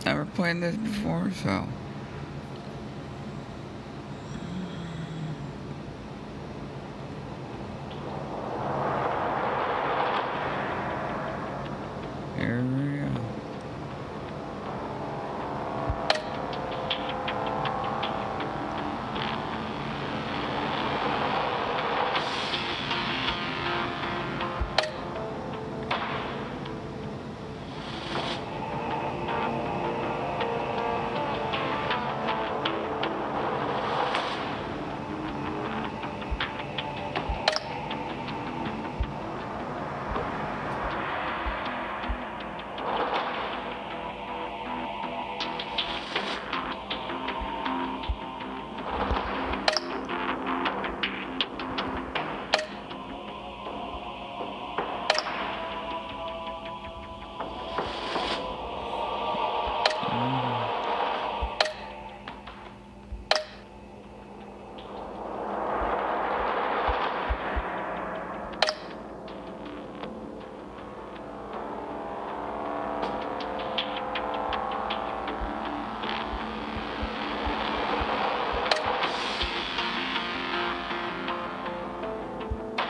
Never played this before, so here we go.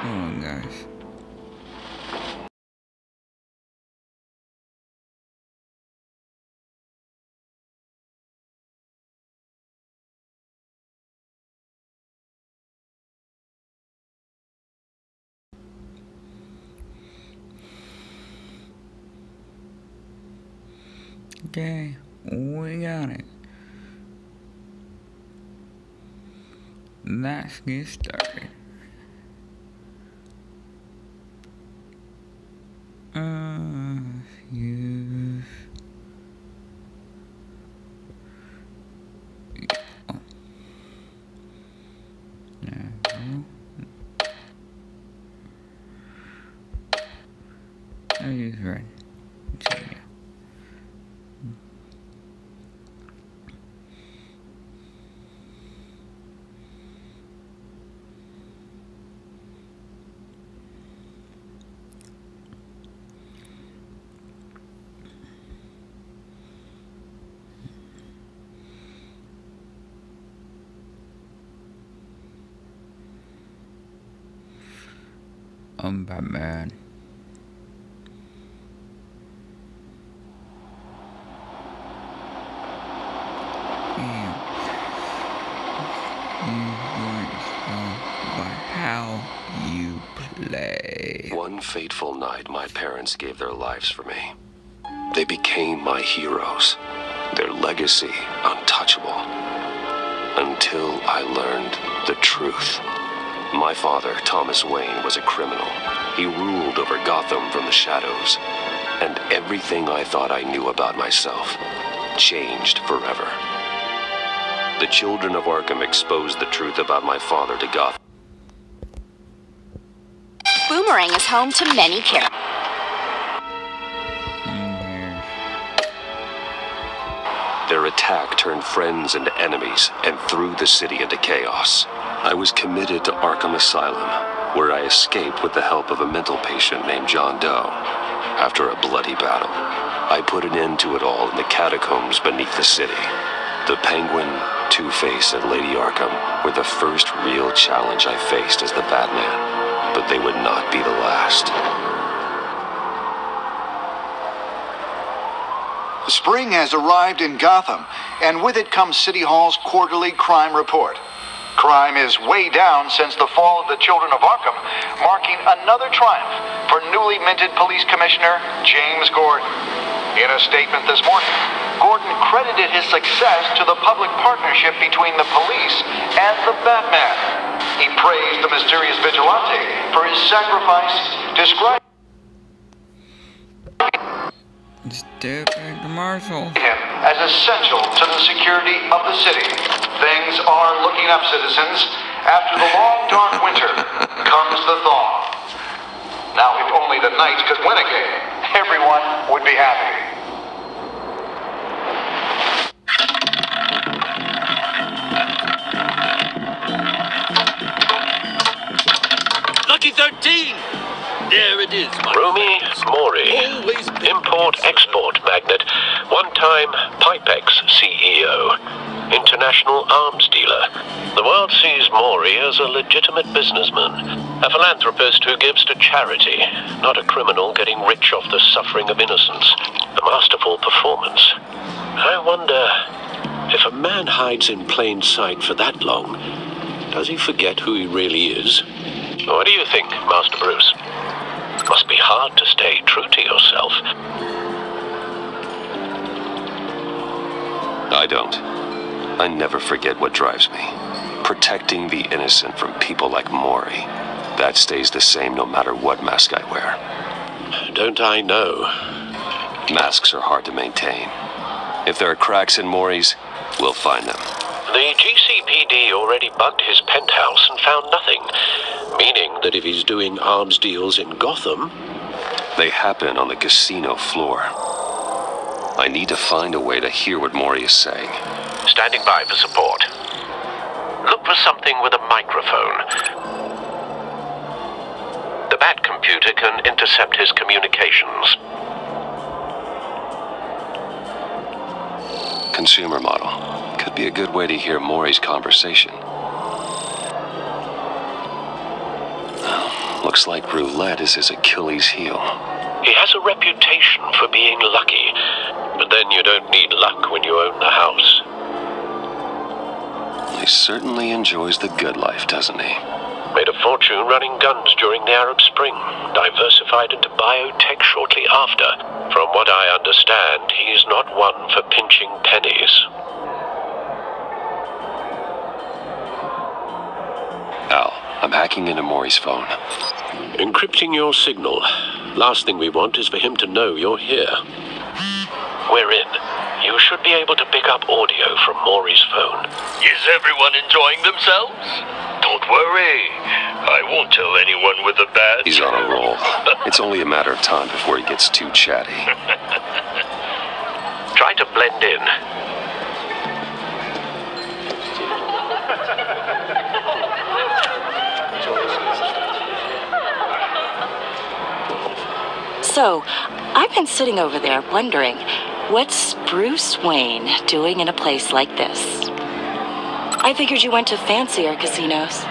Hold on, guys. Okay, we got it. Let's get started. Use. Oh. No. I'll use red. I'm Batman. By how you play. One fateful night, my parents gave their lives for me. They became my heroes, their legacy untouchable. Until I learned the truth. My father, Thomas Wayne, was a criminal. He ruled over Gotham from the shadows, and everything I thought I knew about myself changed forever. The children of Arkham exposed the truth about my father to Gotham. Boomerang is home to many characters. Their attack turned friends into enemies and threw the city into chaos. I was committed to Arkham Asylum, where I escaped with the help of a mental patient named John Doe. After a bloody battle, I put an end to it all in the catacombs beneath the city. The Penguin, Two-Face, and Lady Arkham were the first real challenge I faced as the Batman, but they would not be the last. Spring has arrived in Gotham, and with it comes City Hall's quarterly crime report. Crime is way down since the fall of the Children of Arkham, marking another triumph for newly minted Police Commissioner James Gordon. In a statement this morning, Gordon credited his success to the public partnership between the police and the Batman. He praised the mysterious vigilante for his sacrifice, describing Stupid commercial. him as essential to the security of the city. Things are looking up, citizens. After the long, dark winter comes the thaw. Now, if only the Knights could win again, everyone would be happy. Lucky 13! There it is, my Rumi Mori, Always been import-export magnate, one-time Pipex CEO, international arms dealer. The world sees Mori as a legitimate businessman, a philanthropist who gives to charity, not a criminal getting rich off the suffering of innocence. A masterful performance. I wonder, if a man hides in plain sight for that long, does he forget who he really is? What do you think, Master Bruce? Must be hard to stay true to yourself. I don't. I never forget what drives me. Protecting the innocent from people like Mori. That stays the same no matter what mask I wear. Don't I know? Masks are hard to maintain. If there are cracks in Mori's, we'll find them. The GCPD already bugged his penthouse and found nothing, meaning that if he's doing arms deals in Gotham, they happen on the casino floor. I need to find a way to hear what Mori is saying. Standing by for support. Look for something with a microphone. The Bat computer can intercept his communications. Consumer model. Could be a good way to hear Mori's conversation. Looks like roulette is his Achilles heel. He has a reputation for being lucky, but then you don't need luck when you own the house. He certainly enjoys the good life, doesn't he? Made a fortune running guns during the Arab Spring, diversified into biotech shortly after. From what I understand, he's not one for pinching pennies. Al, I'm hacking into Mori's phone. Encrypting your signal. Last thing we want is for him to know you're here. We're in. You should be able to pick up audio from Mori's phone. Is everyone enjoying themselves? Don't worry. I won't tell anyone with a badge. He's on a roll. It's only a matter of time before he gets too chatty. Try to blend in. So, I've been sitting over there wondering, what's Bruce Wayne doing in a place like this? I figured you went to fancier casinos.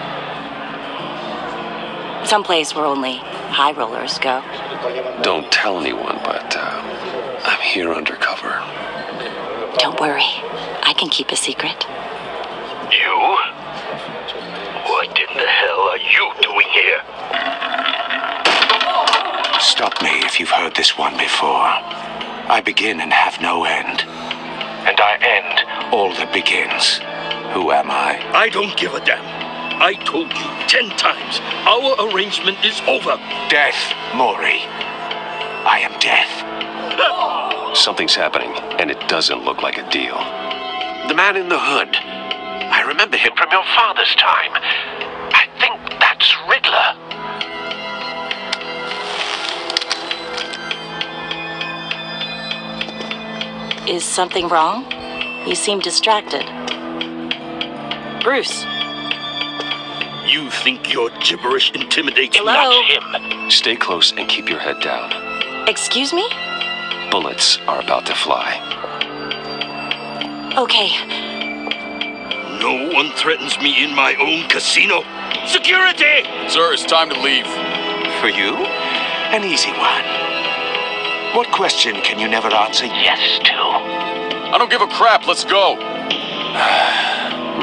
Someplace where only high rollers go. Don't tell anyone, but I'm here undercover. Don't worry, I can keep a secret. You? What in the hell are you doing here? Stop me if you've heard this one before. I begin and have no end. And I end all that begins. Who am I? I don't give a damn. I told you 10 times. Our arrangement is over. Death, Mori. I am death. Something's happening, and it doesn't look like a deal. The man in the hood. I remember him from your father's time. I think that's Riddler. Is something wrong? You seem distracted. Bruce. You think your gibberish intimidates Hello? not him? Stay close and keep your head down. Excuse me? Bullets are about to fly. Okay. No one threatens me in my own casino. Security! Sir, it's time to leave. For you, an easy one. What question can you never answer yes to? I don't give a crap. Let's go.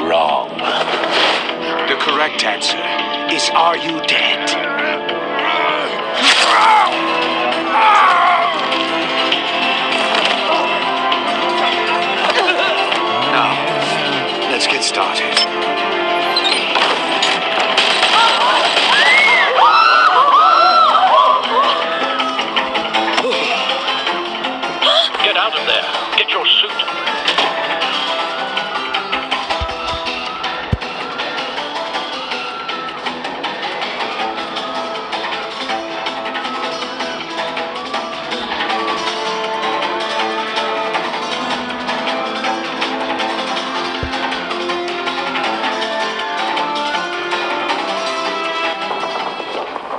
Wrong. correct answer is, are you dead? Now, let's get started. Get out of there. Get your suit.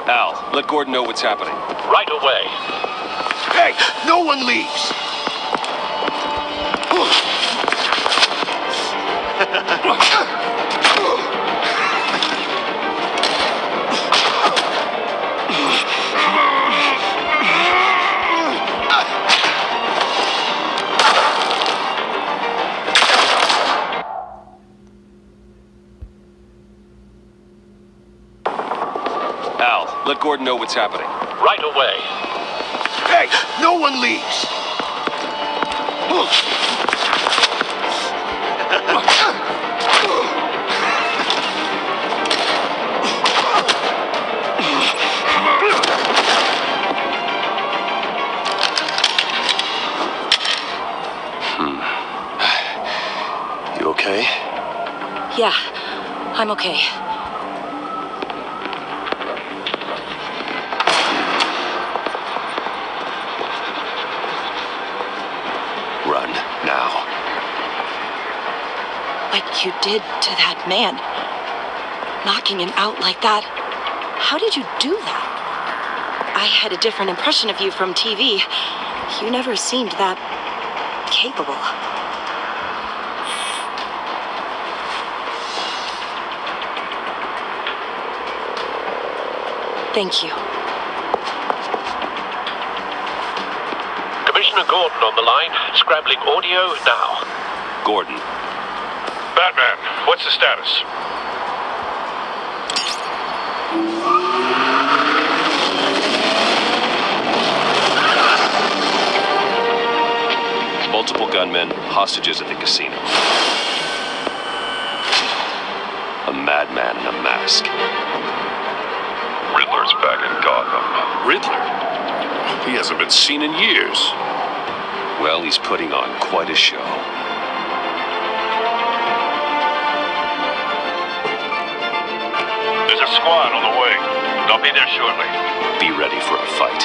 Al, let Gordon know what's happening. Right away. Hey, no one leaves! Al, let Gordon know what's happening. Right away. Hey, no one leaves! You okay? Yeah, I'm okay. Run, now. Like you did to that man. Knocking him out like that. How did you do that? I had a different impression of you from TV. You never seemed that capable. Thank you. Commissioner Gordon on the line. Scrambling audio now. Gordon. Batman, what's the status? Multiple gunmen, hostages at the casino. A madman in a mask. Riddler's back in Gotham. Riddler? He hasn't been seen in years. Well, he's putting on quite a show. There's a squad on the way. They'll be there shortly. Be ready for a fight.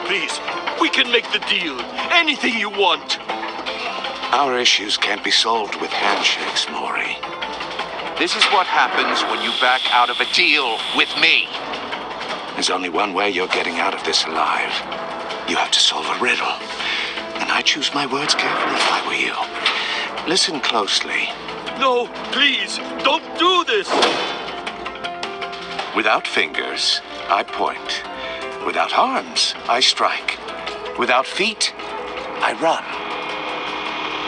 Please, we can make the deal. Anything you want. Our issues can't be solved with handshakes, Maury. This is what happens when you back out of a deal with me. There's only one way you're getting out of this alive. You have to solve a riddle. And I choose my words carefully if I were you. Listen closely. No, please, don't do this. Without fingers, I point. Without arms, I strike. Without feet, I run.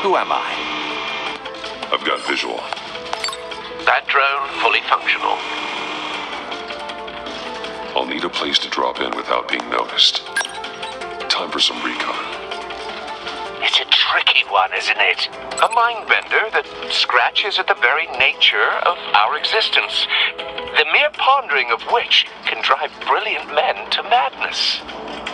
Who am I? I've got visual. That drone fully functional. I'll need a place to drop in without being noticed. Time for some recon. It's a tricky one, isn't it? A mind bender that scratches at the very nature of our existence. The mere pondering of which can drive brilliant men to madness.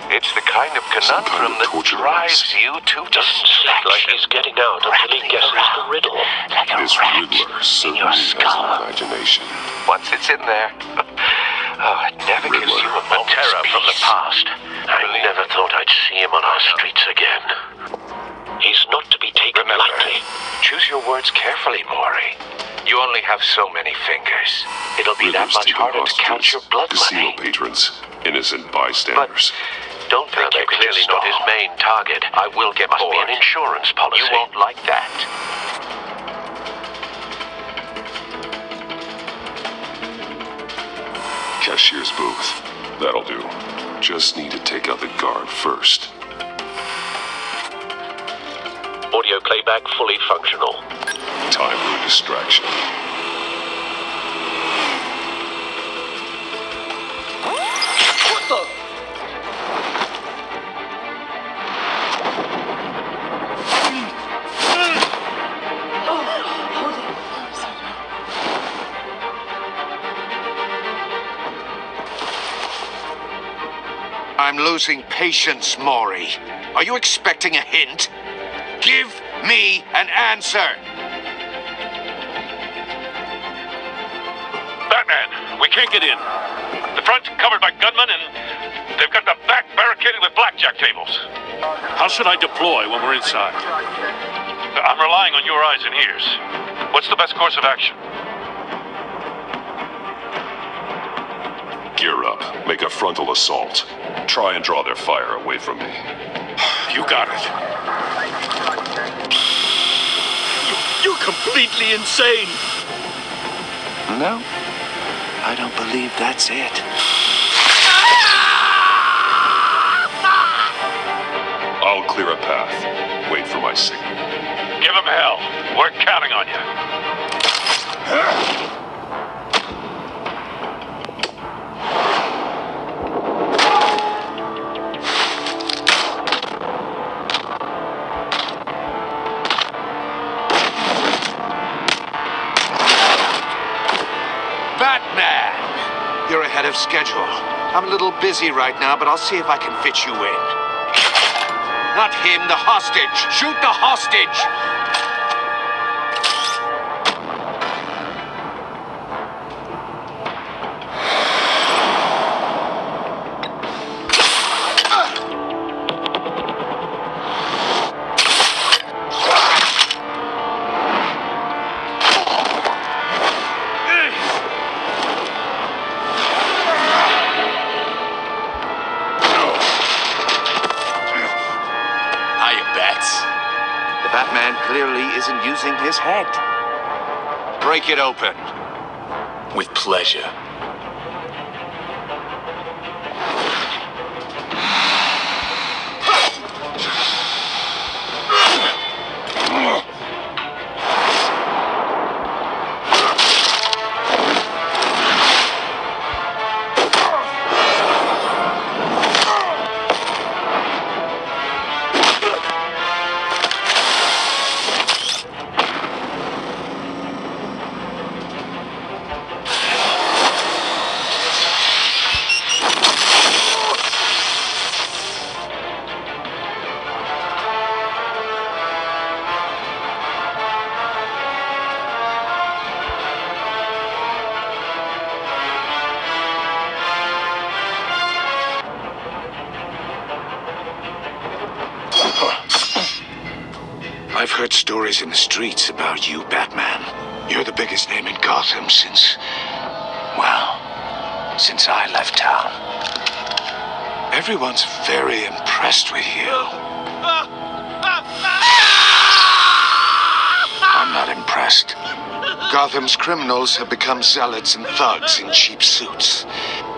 It's the kind of conundrum that drives you to distraction. Like he's getting out until he guesses the riddle. Like a This rat Riddler in certainly your has skull. an imagination. Once it's in there, it never gives you a A terror from the past. I never thought I'd see him on our streets again. He's not to be taken Remember, lightly. choose your words carefully, Maury. You only only have so many fingers. It'll be that Riddler's much taken harder to count hostages, your blood casino money. patrons, innocent bystanders. Don't think They're clearly not his main target. I will get Must bored. be an insurance policy. You won't like that. Cashier's booth. That'll do. Just need to take out the guard first. Audio playback fully functional. Time for a distraction. What the? I'm losing patience, Maury. Are you expecting a hint? Give me an answer! Batman, we can't get in. The front covered by gunmen, and they've got the back barricaded with blackjack tables. How should I deploy when we're inside? I'm relying on your eyes and ears. What's the best course of action? Gear up. Make a frontal assault. Try and draw their fire away from me. You got it. You're completely insane. No, I don't believe that's it. I'll clear a path. Wait for my signal. Give him hell. We're counting on you. Batman! You're ahead of schedule. I'm a little busy right now, but I'll see if I can fit you in. Not him, the hostage! Shoot the hostage! The Batman clearly isn't using his head. Break it open. With pleasure. I've heard stories in the streets about you, Batman. You're the biggest name in Gotham since I left town. Everyone's very impressed with you. I'm not impressed. Gotham's criminals have become zealots and thugs in cheap suits.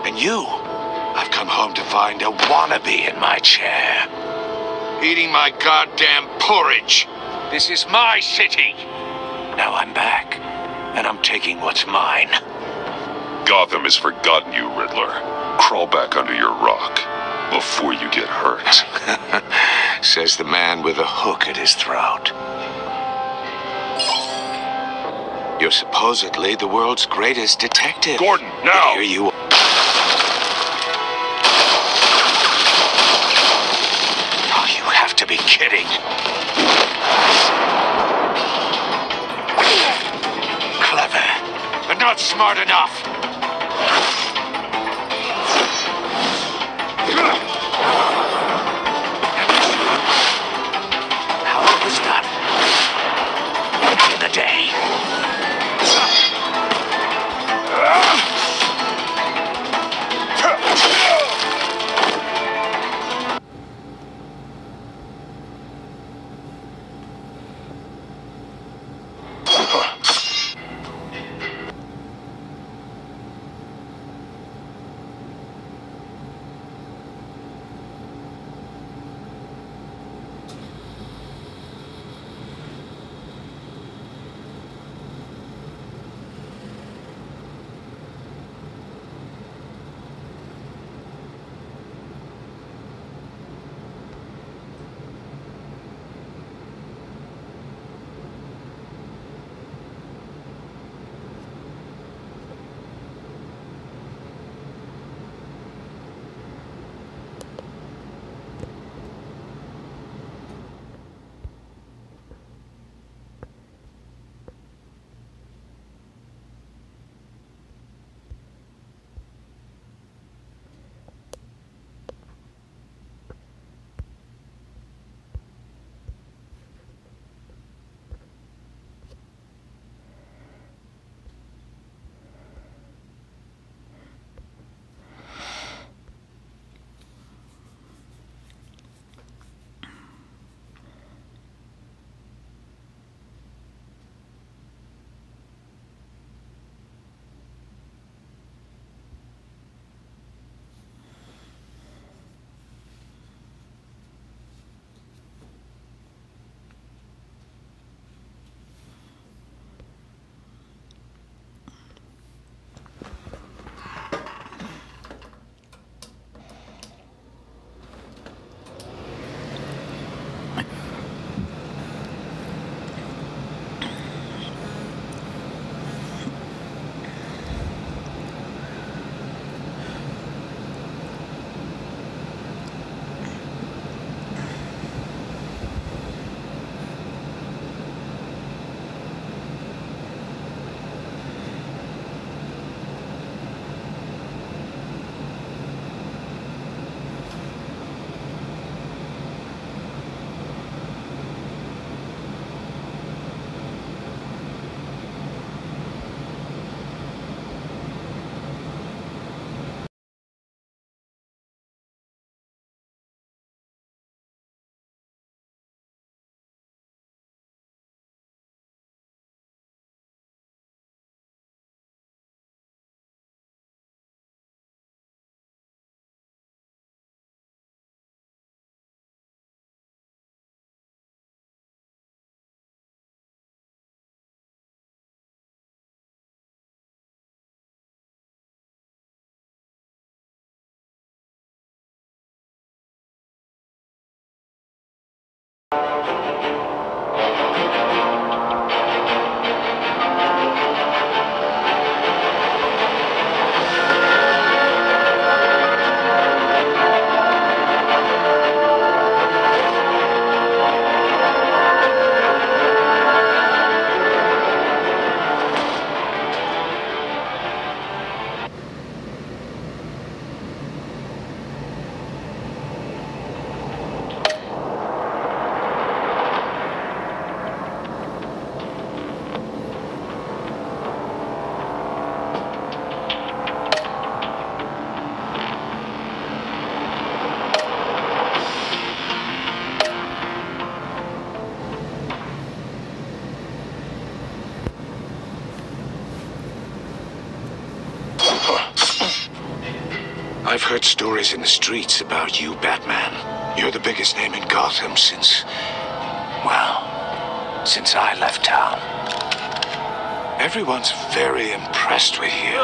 And you, I've come home to find a wannabe in my chair. Eating my goddamn porridge. This is my city. Now I'm back, and I'm taking what's mine. Gotham has forgotten you, Riddler. Crawl back under your rock before you get hurt. Says the man with a hook at his throat. You're supposedly the world's greatest detective. Gordon, now! Here you are. Oh, you have to be kidding. Clever, but not smart enough. How old was that? Back in the day. heard stories in the streets about you, Batman. You're the biggest name in Gotham since I left town. Everyone's very impressed with you.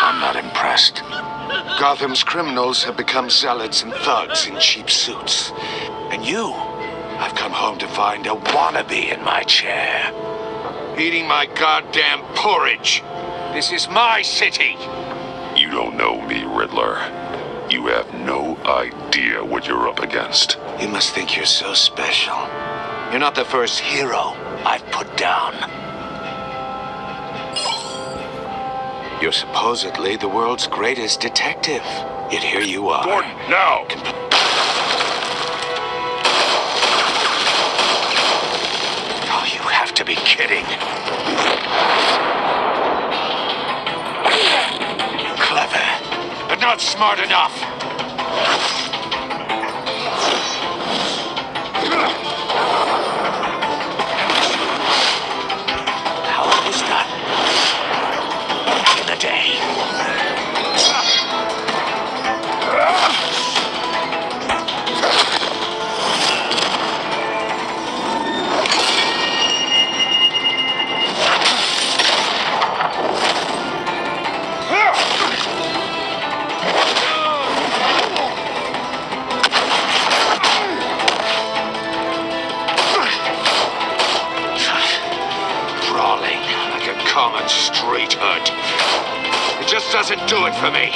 I'm not impressed. Gotham's criminals have become zealots and thugs in cheap suits. And you, I've come home to find a wannabe in my chair. Eating my goddamn porridge. This is my city. You don't know me, Riddler. You have no idea what you're up against. You must think you're so special. You're not the first hero I've put down. You're supposedly the world's greatest detective. Yet here you are. Gordon, now! Oh, you have to be kidding. Clever, but not smart enough. How it was done. Back in the day. Brawling like a common street hood. It just doesn't do it for me.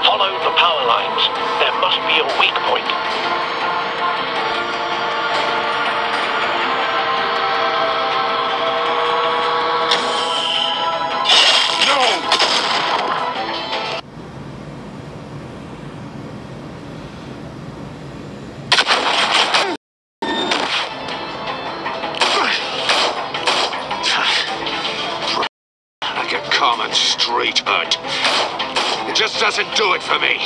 Follow the power lines. There must be a weak point. Like a common street hood. It just doesn't do it for me.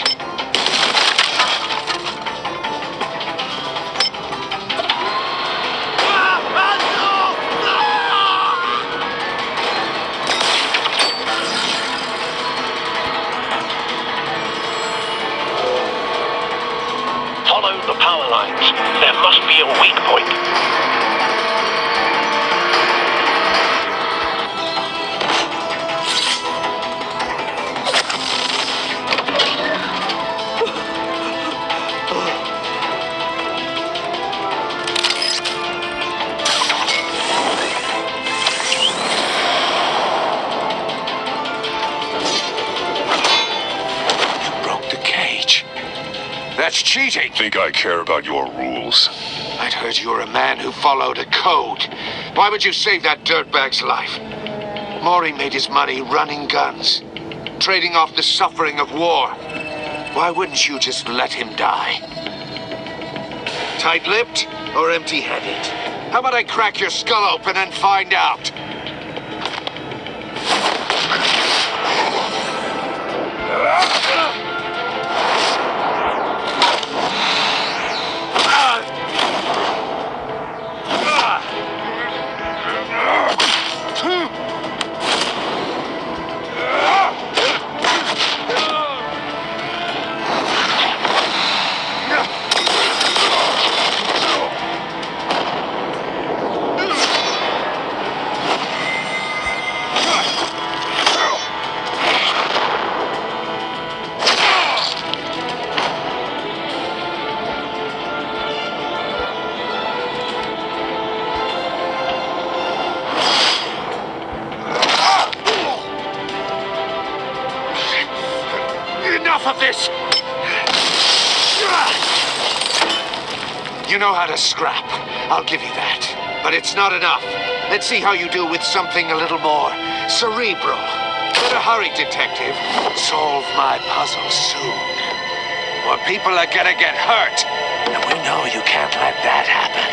Follow the power lines. There must be a weak point. You broke the cage. That's cheating. Think I care about your rules? I'd heard you were a man who followed a code. Why would you save that dirtbag's life? Maury made his money running guns, trading off the suffering of war. Why wouldn't you just let him die? Tight-lipped or empty-headed? How about I crack your skull open and find out? Enough of this! You know how to scrap. I'll give you that. But it's not enough. Let's see how you do with something a little more cerebral. Better hurry, detective. Solve my puzzle soon. Or people are gonna get hurt. And we know you can't let that happen.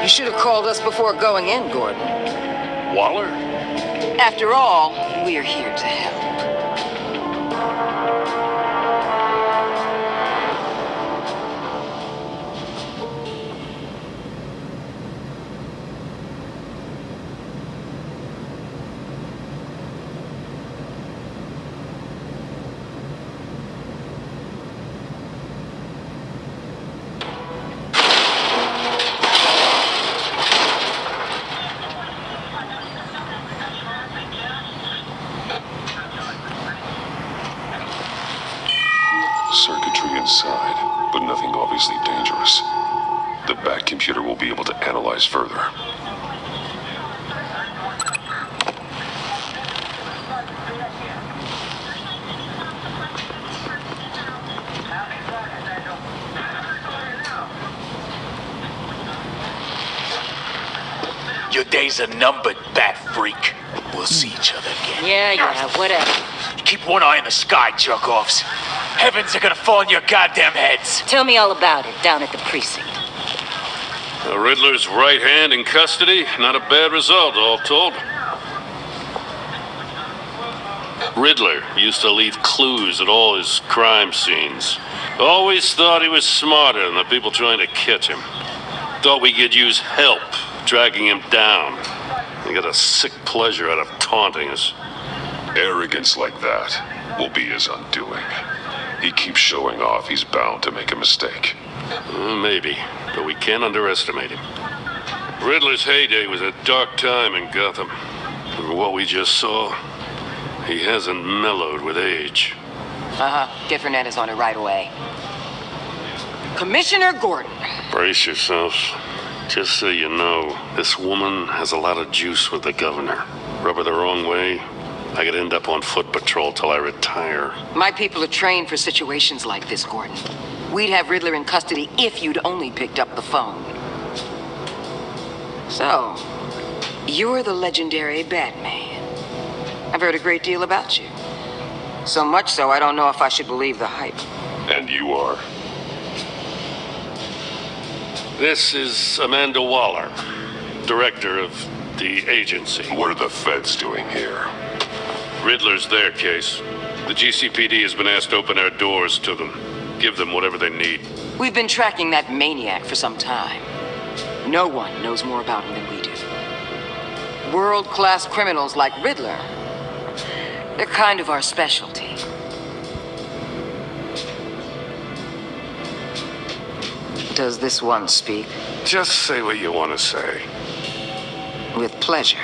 You should have called us before going in, Gordon. Waller? After all, we're here to help. Circuitry inside, but nothing obviously dangerous. The back computer will be able to analyze further. Your days are numbered, bat freak. We'll see each other again. Yeah, whatever. Keep one eye in the sky, jerk-offs. Heavens are gonna fall on your goddamn heads. Tell me all about it down at the precinct. The Riddler's right hand in custody. Not a bad result, all told. Riddler used to leave clues at all his crime scenes. Always thought he was smarter than the people trying to catch him. Thought we could use help dragging him down. He got a sick pleasure out of taunting us. Arrogance like that will be his undoing. He keeps showing off, he's bound to make a mistake. Maybe, but we can't underestimate him. Riddler's heyday was a dark time in Gotham. From what we just saw, he hasn't mellowed with age. Get Fernandez on it right away. Commissioner Gordon. Brace yourselves. Just so you know, this woman has a lot of juice with the governor. Rub her the wrong way, I could end up on foot patrol till I retire. My people are trained for situations like this, Gordon. We'd have Riddler in custody if you'd only picked up the phone. So, you're the legendary Batman. I've heard a great deal about you. So much so, I don't know if I should believe the hype. And you are? This is Amanda Waller, director of the agency. What are the feds doing here? Riddler's their case. The GCPD has been asked to open our doors to them. Give them whatever they need. We've been tracking that maniac for some time. No one knows more about him than we do. World-class criminals like Riddler, they're kind of our specialty. Does this one speak? Just say what you want to say. With pleasure.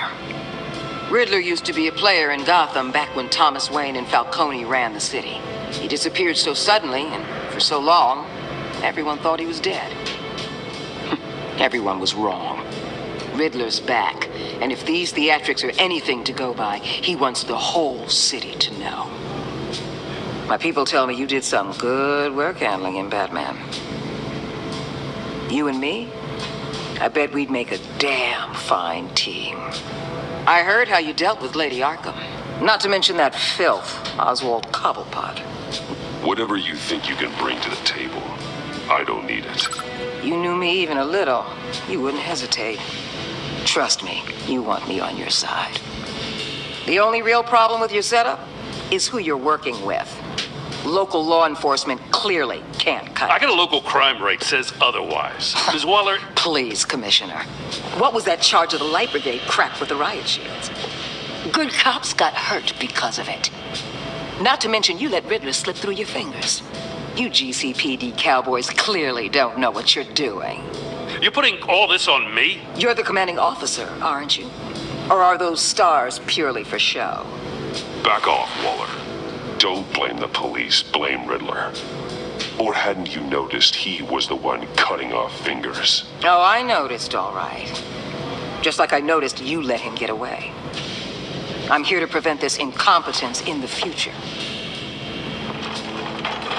Riddler used to be a player in Gotham back when Thomas Wayne and Falcone ran the city. He disappeared so suddenly and for so long, everyone thought he was dead. Everyone was wrong. Riddler's back, and if these theatrics are anything to go by, he wants the whole city to know. My people tell me you did some good work handling him, Batman. You and me? I bet we'd make a damn fine team. I heard how you dealt with Lady Arkham. Not to mention that filth, Oswald Cobblepot. Whatever you think you can bring to the table, I don't need it. You knew me even a little, you wouldn't hesitate. Trust me, you want me on your side. The only real problem with your setup is who you're working with. Local law enforcement clearly can't cut it. I got a local crime rate says otherwise. Ms. Waller... Please, Commissioner. What was that charge of the Light Brigade crap with the riot shields? Good cops got hurt because of it. Not to mention you let Riddler slip through your fingers. You GCPD cowboys clearly don't know what you're doing. You're putting all this on me? You're the commanding officer, aren't you? Or are those stars purely for show? Back off, Waller. Don't blame the police, blame Riddler. Or hadn't you noticed he was the one cutting off fingers? Oh, I noticed, all right. Just like I noticed you let him get away. I'm here to prevent this incompetence in the future.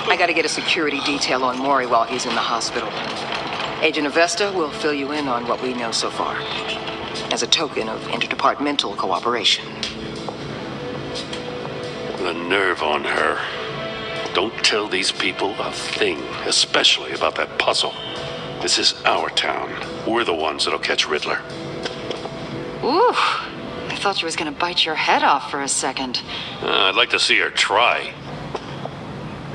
I gotta get a security detail on Maury while he's in the hospital. Agent Avesta will fill you in on what we know so far, as a token of interdepartmental cooperation. The nerve on her. Don't tell these people a thing, especially about that puzzle. This is our town. We're the ones that'll catch Riddler. Ooh, I thought you was gonna bite your head off for a second. I'd like to see her try.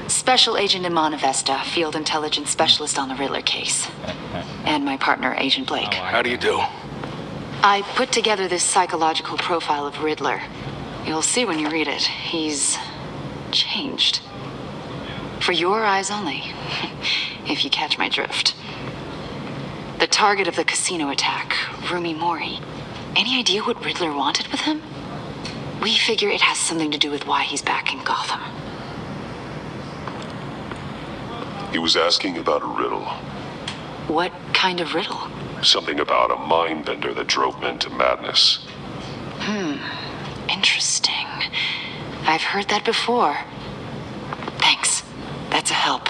Special Agent Imana Vesta, Field Intelligence Specialist on the Riddler case. And my partner, Agent Blake. How do you do? I put together this psychological profile of Riddler. You'll see when you read it. He's changed. For your eyes only, if you catch my drift. The target of the casino attack, Rumi Mori. Any idea what Riddler wanted with him? We figure it has something to do with why he's back in Gotham. He was asking about a riddle. What kind of riddle? Something about a mind bender that drove men to madness. Interesting. I've heard that before. Thanks. That's a help.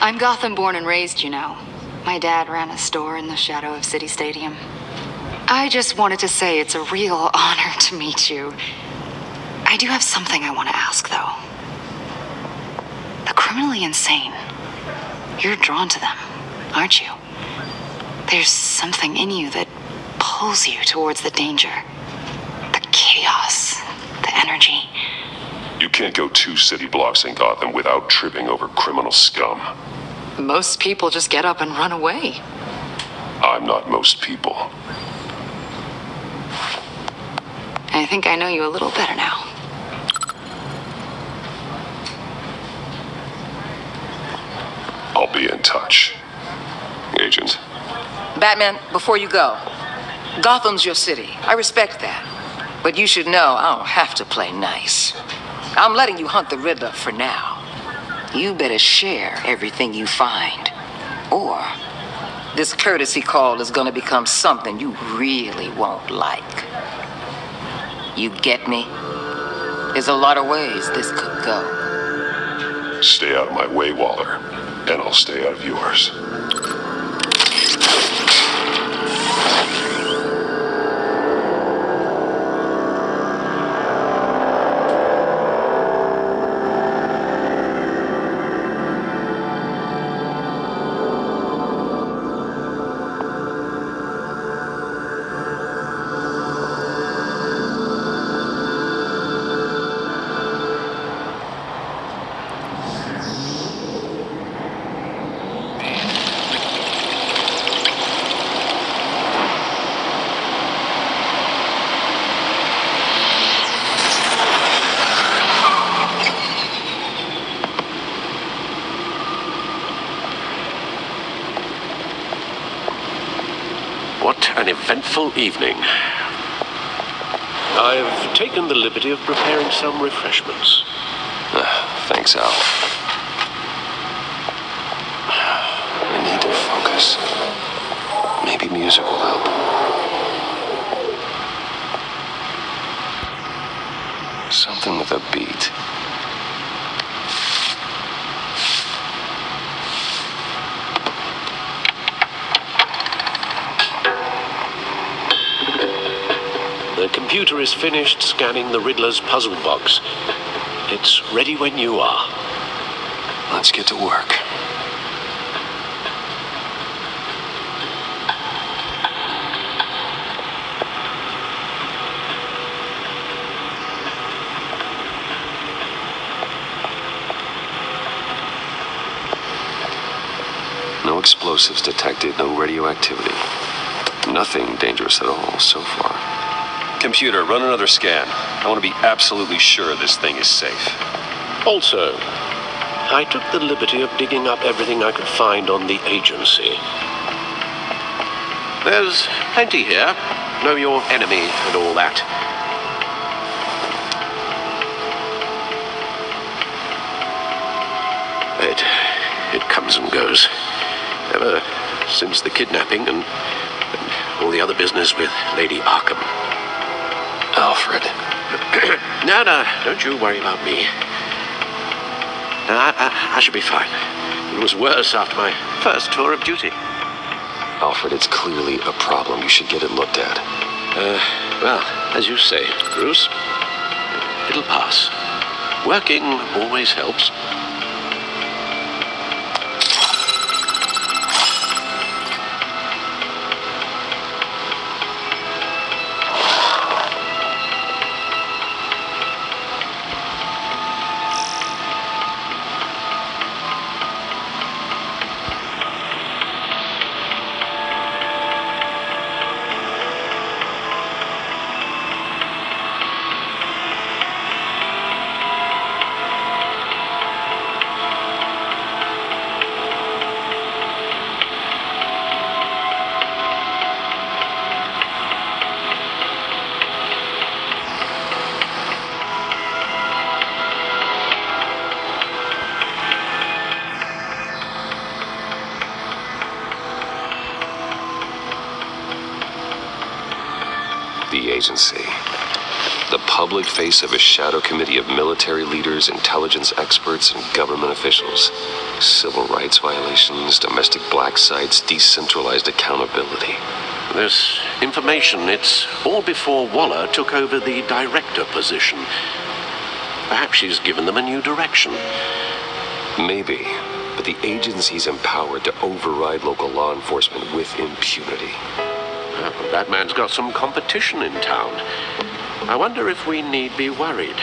I'm Gotham born and raised, you know. My dad ran a store in the shadow of City Stadium. I just wanted to say it's a real honor to meet you. I do have something I want to ask, though. The criminally insane. You're drawn to them, aren't you? There's something in you that pulls you towards the danger. The chaos, the energy. You can't go 2 city blocks in Gotham without tripping over criminal scum. Most people just get up and run away. I'm not most people. I think I know you a little better now. I'll be in touch. Agent. Batman, before you go, Gotham's your city. I respect that. But you should know I don't have to play nice. I'm letting you hunt the Riddler for now. You better share everything you find. Or this courtesy call is gonna become something you really won't like. You get me? There's a lot of ways this could go. Stay out of my way, Waller, and I'll stay out of yours. An eventful evening. I've taken the liberty of preparing some refreshments. Thanks, Al. I need to focus. Maybe music will help. Something with a beat. The computer is finished scanning the Riddler's puzzle box. It's ready when you are. Let's get to work. No explosives detected, no radioactivity. Nothing dangerous at all so far. Computer, run another scan. I want to be absolutely sure this thing is safe. Also, I took the liberty of digging up everything I could find on the agency. There's plenty here. Know your enemy and all that. It comes and goes. Ever since the kidnapping and all the other business with Lady Arkham. Alfred. No, don't you worry about me. No, I should be fine. It was worse after my first tour of duty. Alfred, it's clearly a problem. You should get it looked at. Well, as you say, Bruce, it'll pass. Working always helps. The agency. The public face of a shadow committee of military leaders, intelligence experts, and government officials. Civil rights violations, domestic black sites, decentralized accountability. This information, it's all before Waller took over the director position. Perhaps she's given them a new direction. Maybe, but the agency's empowered to override local law enforcement with impunity. That man's got some competition in town. I wonder if we need be worried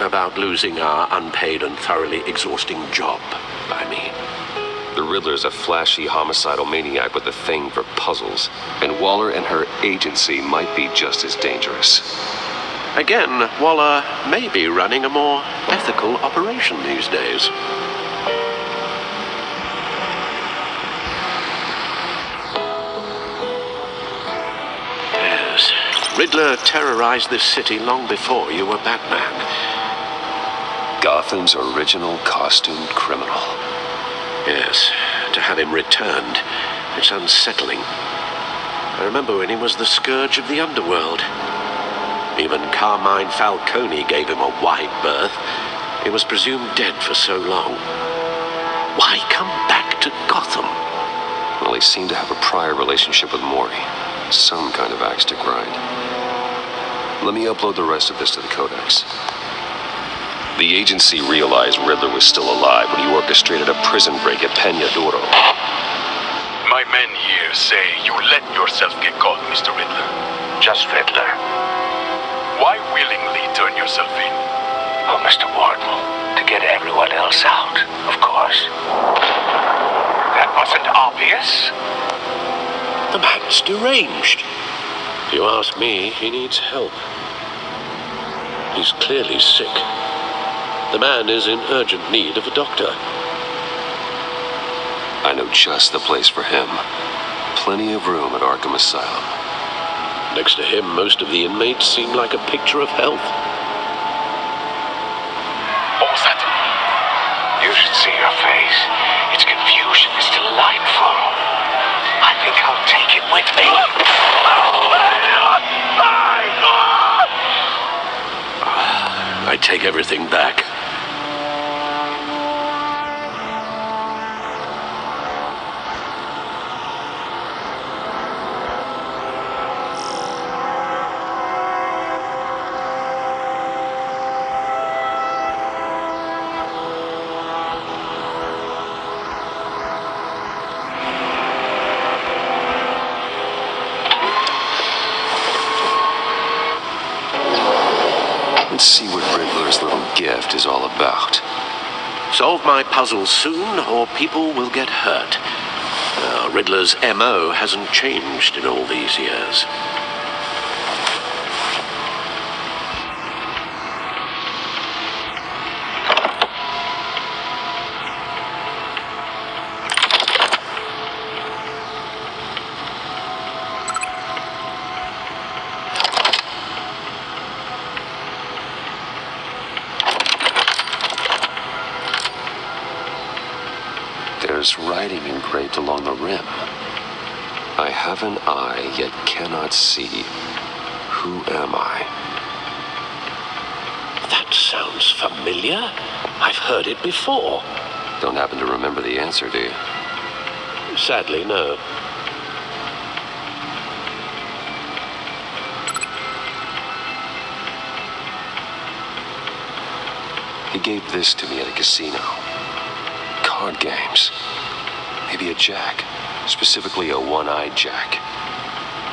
about losing our unpaid and thoroughly exhausting job, I mean. The Riddler's a flashy homicidal maniac with a thing for puzzles, and Waller and her agency might be just as dangerous. Again, Waller may be running a more ethical operation these days. Riddler terrorized this city long before you were Batman. Gotham's original costumed criminal. Yes, to have him returned, it's unsettling. I remember when he was the scourge of the underworld. Even Carmine Falcone gave him a wide berth. He was presumed dead for so long. Why come back to Gotham? Well, he seemed to have a prior relationship with Maury. Some kind of axe to grind. Let me upload the rest of this to the Codex. The agency realized Riddler was still alive when he orchestrated a prison break at Peña Duro. My men here say you let yourself get caught, Mr. Riddler. Just Riddler. Why willingly turn yourself in? Oh, Mr. Warden, to get everyone else out, of course. That wasn't obvious. The man's deranged. If you ask me, he needs help. He's clearly sick. The man is in urgent need of a doctor. I know just the place for him. Plenty of room at Arkham Asylum. Next to him, most of the inmates seem like a picture of health. What was that? You should see your face. Its confusion is delightful. I think I'll take it with me. I take everything back. Let's see what Riddler's little gift is all about. Solve my puzzle soon, or people will get hurt. Riddler's M.O. hasn't changed in all these years. There's writing engraved along the rim. I have an eye, yet cannot see. Who am I? That sounds familiar. I've heard it before. Don't happen to remember the answer, do you? Sadly, no. He gave this to me at a casino. Card games. Maybe a jack. Specifically a one-eyed jack.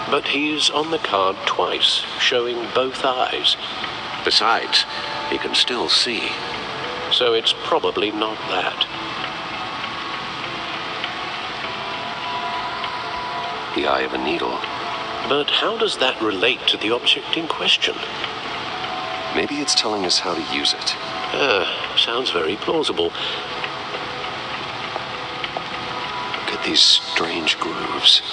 But he's on the card twice, showing both eyes. Besides, he can still see. So it's probably not that. The eye of a needle. But how does that relate to the object in question? Maybe it's telling us how to use it. Sounds very plausible. Look at these strange grooves.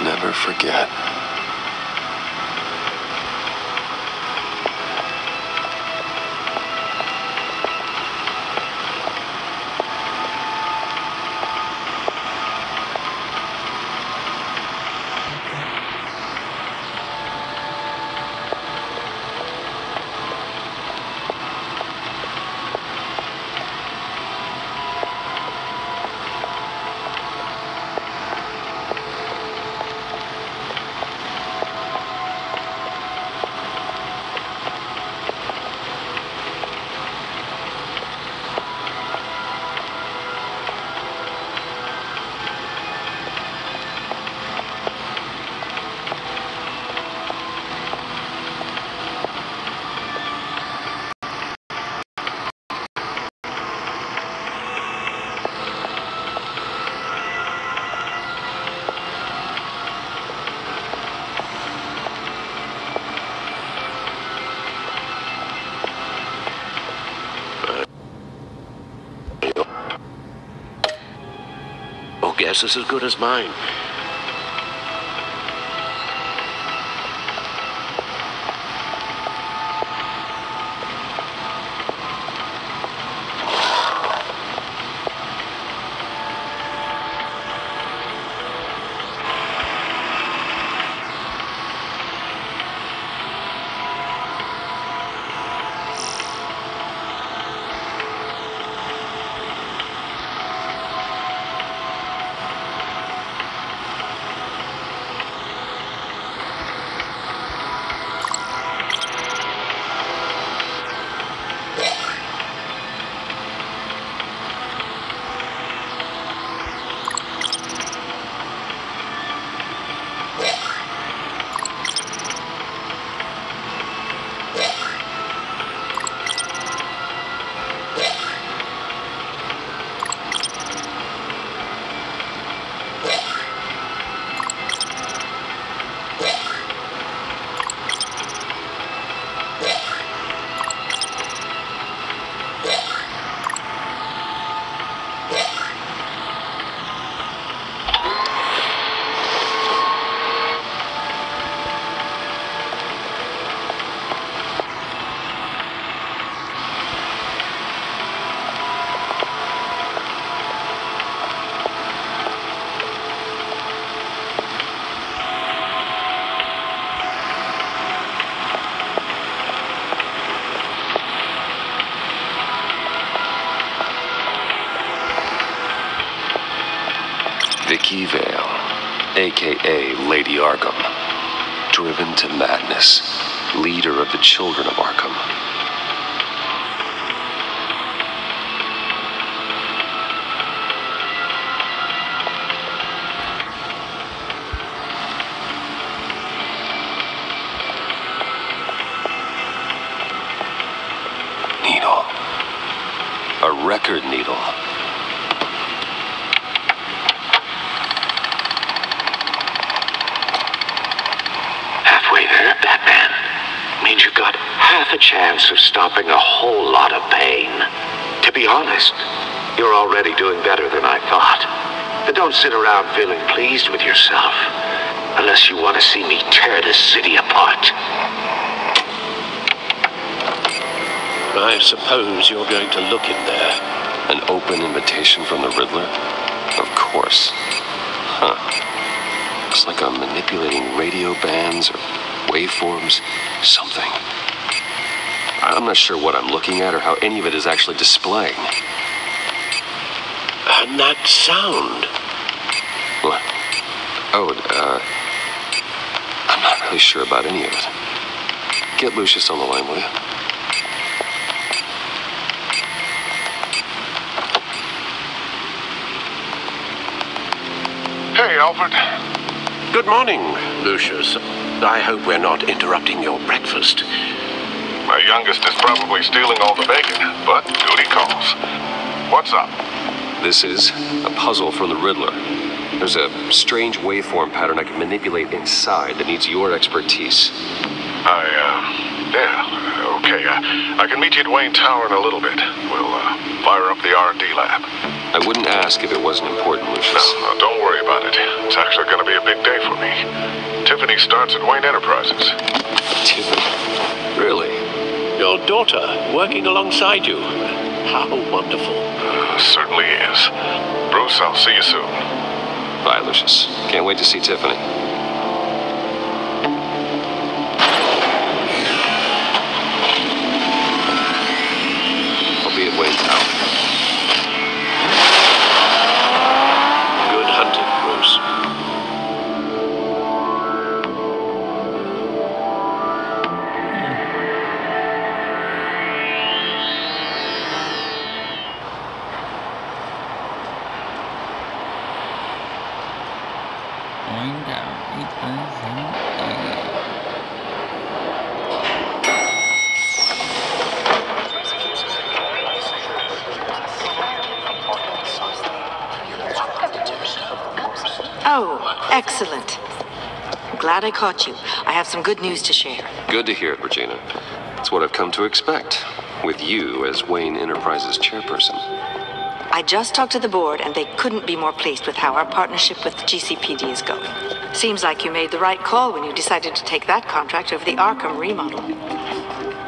Never forget. Your guess is as good as mine. Vicky Vale, a.k.a. Lady Arkham, driven to madness, leader of the Children of Arkham. Needle. A record needle. Means you've got half a chance of stopping a whole lot of pain. To be honest, you're already doing better than I thought. But don't sit around feeling pleased with yourself, unless you want to see me tear this city apart. I suppose you're going to look in there. An open invitation from the Riddler? Of course. Huh. Looks like I'm manipulating radio bands or waveforms, something. I'm not sure what I'm looking at or how any of it is actually displaying. And that sound. What? Oh, I'm not really sure about any of it. Get Lucius on the line, will you? Hey, Alfred. Good morning, Lucius. I hope we're not interrupting your breakfast. My youngest is probably stealing all the bacon, but duty calls. What's up? This is a puzzle from the Riddler. There's a strange waveform pattern I can manipulate inside that needs your expertise. Okay. I can meet you at Wayne Tower in a little bit. We'll fire up the R&D lab. I wouldn't ask if it wasn't important, Lucius. No, don't worry about it. It's actually going to be a big day for me. Tiffany starts at Wayne Enterprises. Tiffany? Really? Your daughter working alongside you. How wonderful. Certainly is. Bruce, I'll see you soon. Bye, Lucius. Can't wait to see Tiffany. I'll be at Wayne Tower. Good hunting, Bruce. Wayne Tower, 837. Oh, excellent. I'm glad I caught you. I have some good news to share. Good to hear it, Regina. It's what I've come to expect, with you as Wayne Enterprises chairperson. I just talked to the board, and they couldn't be more pleased with how our partnership with the GCPD is going. Seems like you made the right call when you decided to take that contract over the Arkham remodel.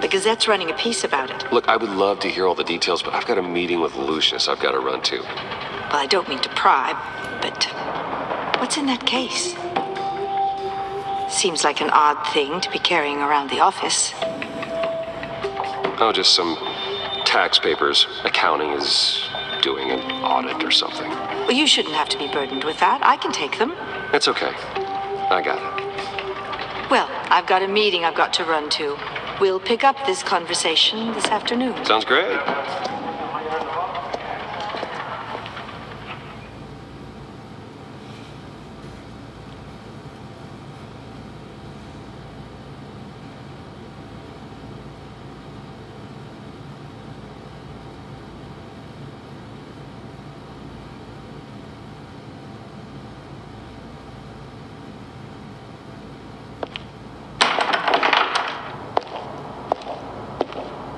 The Gazette's running a piece about it. Look, I would love to hear all the details, but I've got a meeting with Lucius I've got to run to. Well, I don't mean to pry, but what's in that case? Seems like an odd thing to be carrying around the office. Oh, just some tax papers. Accounting is doing an audit or something. Well, you shouldn't have to be burdened with that. I can take them. It's okay. I got it. Well, I've got a meeting I've got to run to. We'll pick up this conversation this afternoon. Sounds great.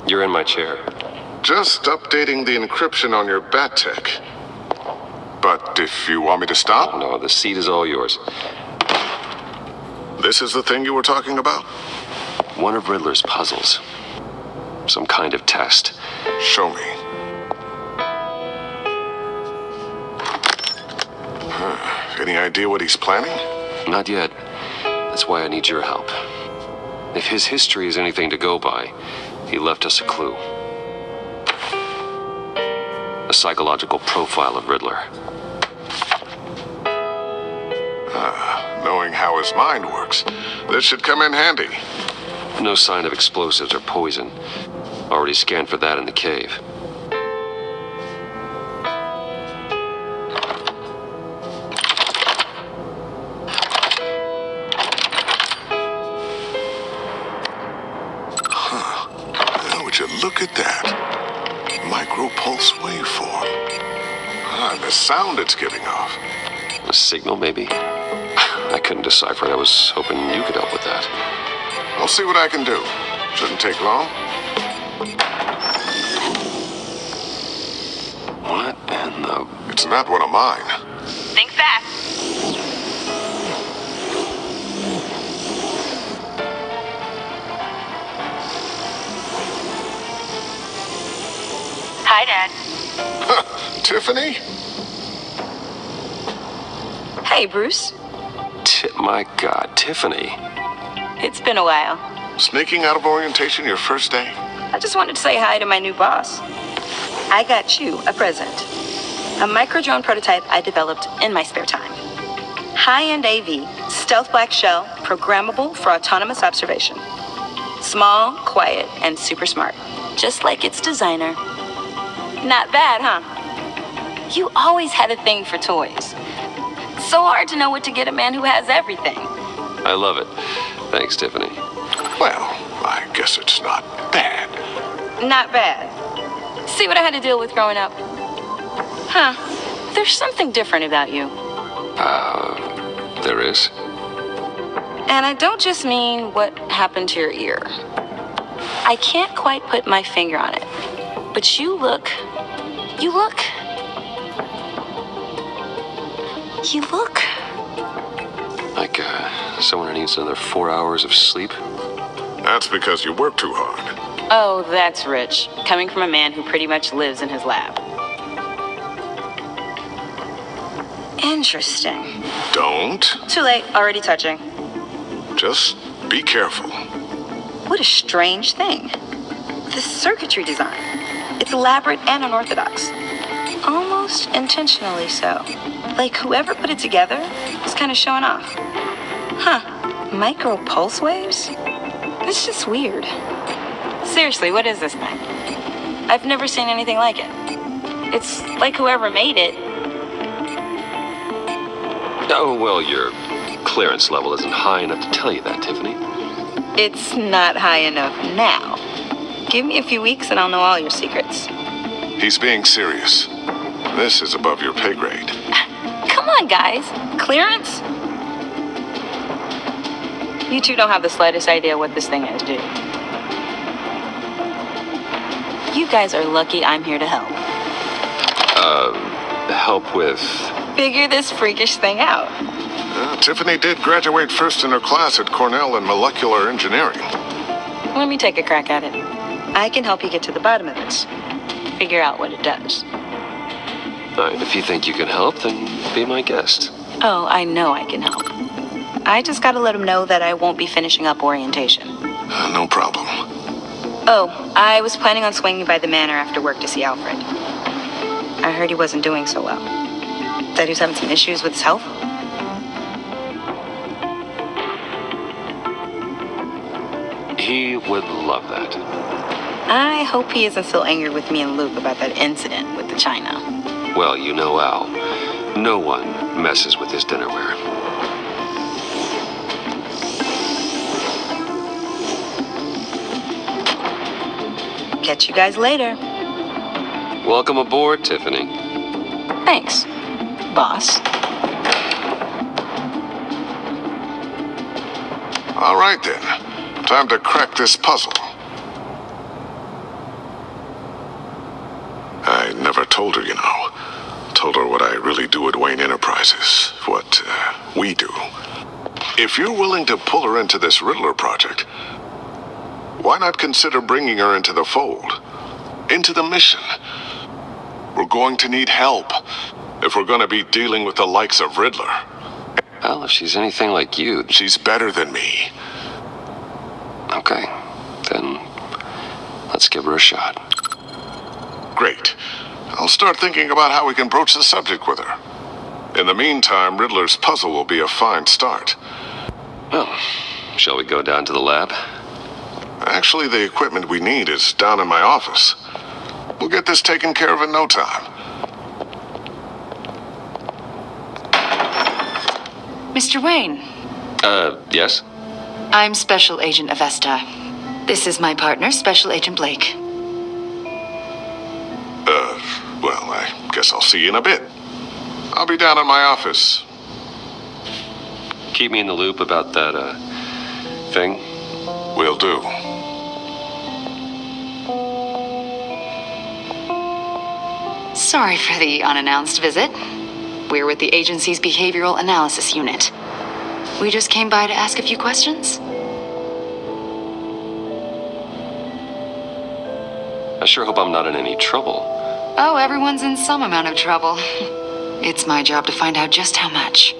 You're in my chair. Just updating the encryption on your bat tech. But if you want me to stop? No, the seat is all yours. This is the thing you were talking about? One of Riddler's puzzles. Some kind of test. Show me. Any idea what he's planning? Not yet. That's why I need your help. If his history is anything to go by, he left us a clue. A psychological profile of Riddler. Knowing how his mind works, this should come in handy. No sign of explosives or poison. Already scanned for that in the cave. Look at that. Micropulse waveform. And the sound it's giving off. A signal, maybe? I couldn't decipher it. I was hoping you could help with that. I'll see what I can do. Shouldn't take long. What in the... It's not one of mine. Think fast. Hi, Dad. Tiffany? Hey, Bruce. My God, Tiffany. It's been a while. Sneaking out of orientation your first day? I just wanted to say hi to my new boss. I got you a present. A micro-drone prototype I developed in my spare time. High-end AV, stealth black shell, programmable for autonomous observation. Small, quiet, and super smart. Just like its designer. Not bad, huh? You always had a thing for toys. So hard to know what to get a man who has everything. I love it. Thanks, Tiffany. Well, I guess it's not bad. Not bad. See what I had to deal with growing up? Huh. There's something different about you. There is? And I don't just mean what happened to your ear. I can't quite put my finger on it. But you look... Like, someone who needs another 4 hours of sleep? That's because you work too hard. Oh, that's rich. Coming from a man who pretty much lives in his lab. Interesting. Don't. Too late. Already touching. Just be careful. What a strange thing. The circuitry design. It's elaborate and unorthodox. Almost intentionally so. Like whoever put it together was kind of showing off. Huh. Micro pulse waves? It's just weird. Seriously, what is this thing? I've never seen anything like it. It's like whoever made it. Oh, well, your clearance level isn't high enough to tell you that, Tiffany. It's not high enough now. Give me a few weeks and I'll know all your secrets. He's being serious. This is above your pay grade. Come on, guys. Clearance? You two don't have the slightest idea what this thing is, do you? You guys are lucky I'm here to help. Help with... Figure this freakish thing out. Tiffany did graduate first in her class at Cornell in molecular engineering. Let me take a crack at it. I can help you get to the bottom of this. Figure out what it does. If you think you can help, then be my guest. Oh, I know I can help. I just gotta let him know that I won't be finishing up orientation. No problem. Oh, I was planning on swinging by the manor after work to see Alfred. I heard he wasn't doing so well. That he was having some issues with his health. He would love that. I hope he isn't still angry with me and Luke about that incident with the china. Well, you know Al. No one messes with his dinnerware. Catch you guys later. Welcome aboard, Tiffany. Thanks, boss. All right, then. Time to crack this puzzle. I never told her, you know. Told her what I really do at Wayne Enterprises. What we do. If you're willing to pull her into this Riddler project, why not consider bringing her into the fold? Into the mission? We're going to need help if we're going to be dealing with the likes of Riddler. Well, if she's anything like you... She's better than me. Okay, then let's give her a shot. Great. I'll start thinking about how we can broach the subject with her. In the meantime, Riddler's puzzle will be a fine start. Well, shall we go down to the lab? Actually, the equipment we need is down in my office. We'll get this taken care of in no time. Mr. Wayne. Yes? I'm Special Agent Avesta. This is my partner, Special Agent Blake. Well, I guess I'll see you in a bit. I'll be down in my office. Keep me in the loop about that, thing. Will do. Sorry for the unannounced visit. We're with the agency's Behavioral Analysis Unit. We just came by to ask a few questions. I sure hope I'm not in any trouble. Oh, everyone's in some amount of trouble. It's my job to find out just how much.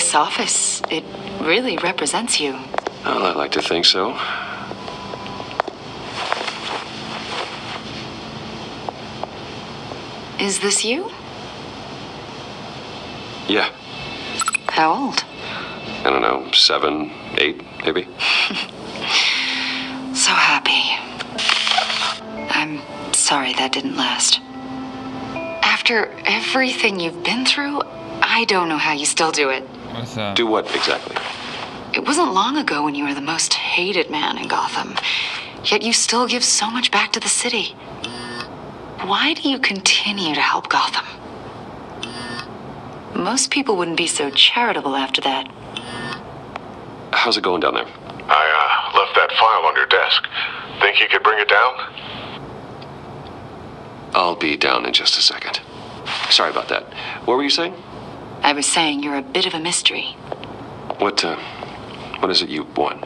This office, it really represents you. Well, I'd like to think so. Is this you? Yeah. How old? I don't know, 7, 8, maybe? So happy. I'm sorry that didn't last. After everything you've been through, I don't know how you still do it. What's that? Do what exactly? It wasn't long ago when you were the most hated man in Gotham, yet you still give so much back to the city. Why do you continue to help Gotham? Most people wouldn't be so charitable after that. How's it going down there? I left that file on your desk. Think you could bring it down? I'll be down in just a second. Sorry about that. What were you saying? I was saying you're a bit of a mystery. What is it you want?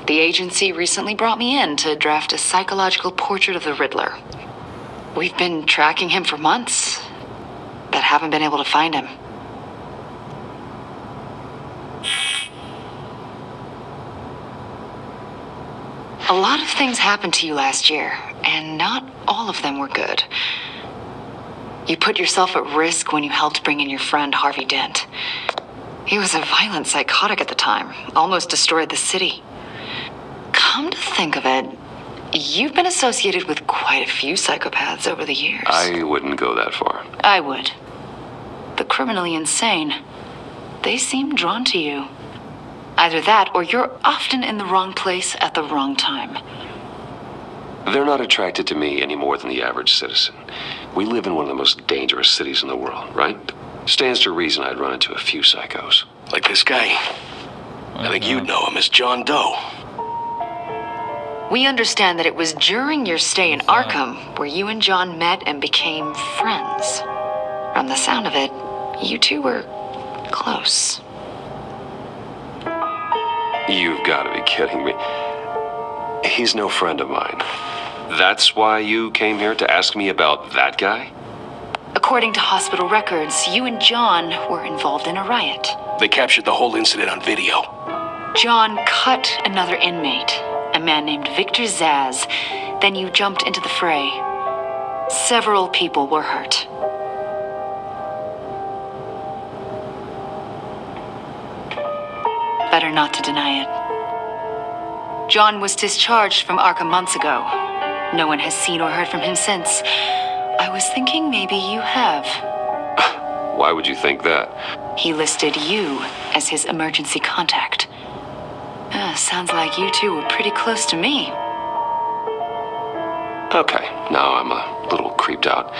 The agency recently brought me in to draft a psychological portrait of the Riddler. We've been tracking him for months, but haven't been able to find him. A lot of things happened to you last year, and not all of them were good. You put yourself at risk when you helped bring in your friend Harvey Dent. He was a violent psychotic at the time, almost destroyed the city. Come to think of it, you've been associated with quite a few psychopaths over the years. I wouldn't go that far. I would. The criminally insane. They seem drawn to you. Either that, or you're often in the wrong place at the wrong time. They're not attracted to me any more than the average citizen. We live in one of the most dangerous cities in the world, right? Stands to reason I'd run into a few psychos. Like this guy. I think you'd know him as John Doe. We understand that it was during your stay in Arkham where you and John met and became friends. From the sound of it, you two were close. You've got to be kidding me. He's no friend of mine. That's why you came here to ask me about that guy? According to hospital records, you and John were involved in a riot. They captured the whole incident on video. John cut another inmate, a man named Victor Zaz. Then you jumped into the fray. Several people were hurt. Better not to deny it. John was discharged from Arkham months ago. No one has seen or heard from him since. I was thinking maybe you have. Why would you think that? He listed you as his emergency contact. Sounds like you two were pretty close to me. Okay, now I'm a little creeped out.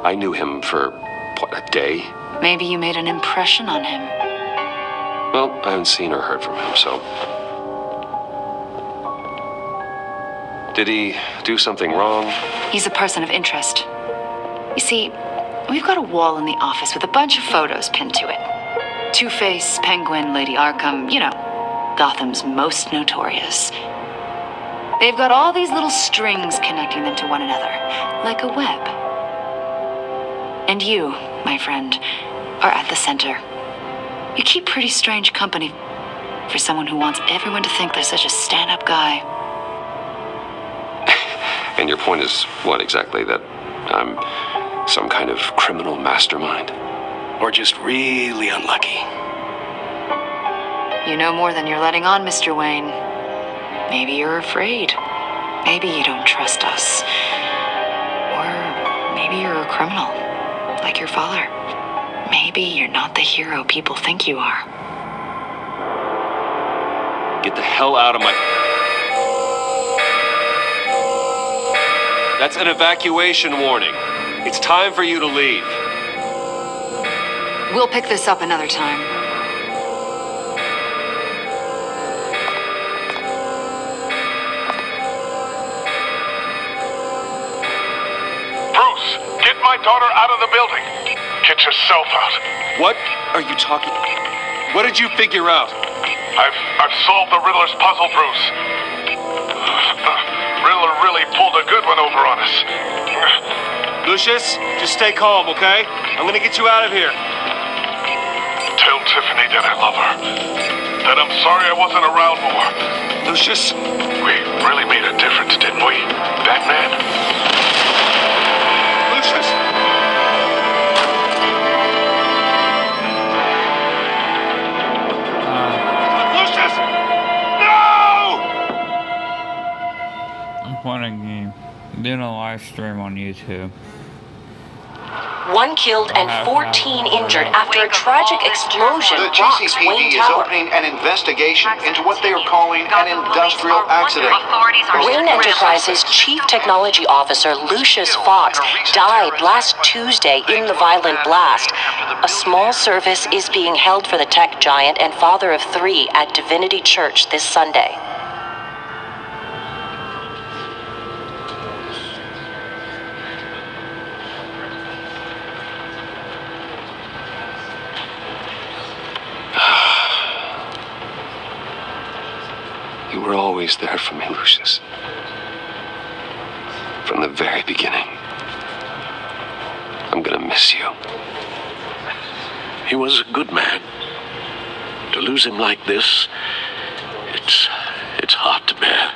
I knew him for, what, a day? Maybe you made an impression on him. Well, I haven't seen or heard from him, so... Did he do something wrong? He's a person of interest. You see, we've got a wall in the office with a bunch of photos pinned to it. Two-Face, Penguin, Lady Arkham, you know, Gotham's most notorious. They've got all these little strings connecting them to one another, like a web. And you, my friend, are at the center. You keep pretty strange company for someone who wants everyone to think they're such a stand-up guy. And your point is what exactly? That I'm some kind of criminal mastermind? Or just really unlucky? You know more than you're letting on, Mr. Wayne. Maybe you're afraid. Maybe you don't trust us. Or maybe you're a criminal, like your father. Maybe you're not the hero people think you are. Get the hell out of my... That's an evacuation warning. It's time for you to leave. We'll pick this up another time. Bruce, get my daughter out of the building. Get yourself out. What are you talking... What did you figure out? I've solved the Riddler's puzzle, Bruce. Riddler really pulled a good one over on us. Lucius, just stay calm, okay? I'm gonna get you out of here. Tilt. Tiffany that I love her. That I'm sorry I wasn't around more. Lucius? We really made a difference, didn't we, Batman? Lucius! Lucius! No! I'm playing a game. I'm doing a live stream on YouTube. 1 killed and 14 injured after a tragic explosion The rocks Wayne GCPD is Tower. opening an investigation into what they are calling an industrial accident. Wayne Enterprises Chief Technology Officer Lucius Fox died last Tuesday in the violent blast. A small service is being held for the tech giant and father of 3 at Divinity Church this Sunday. You were always there for me, Lucius. From the very beginning. I'm gonna miss you. He was a good man. To lose him like this, it's hard to bear.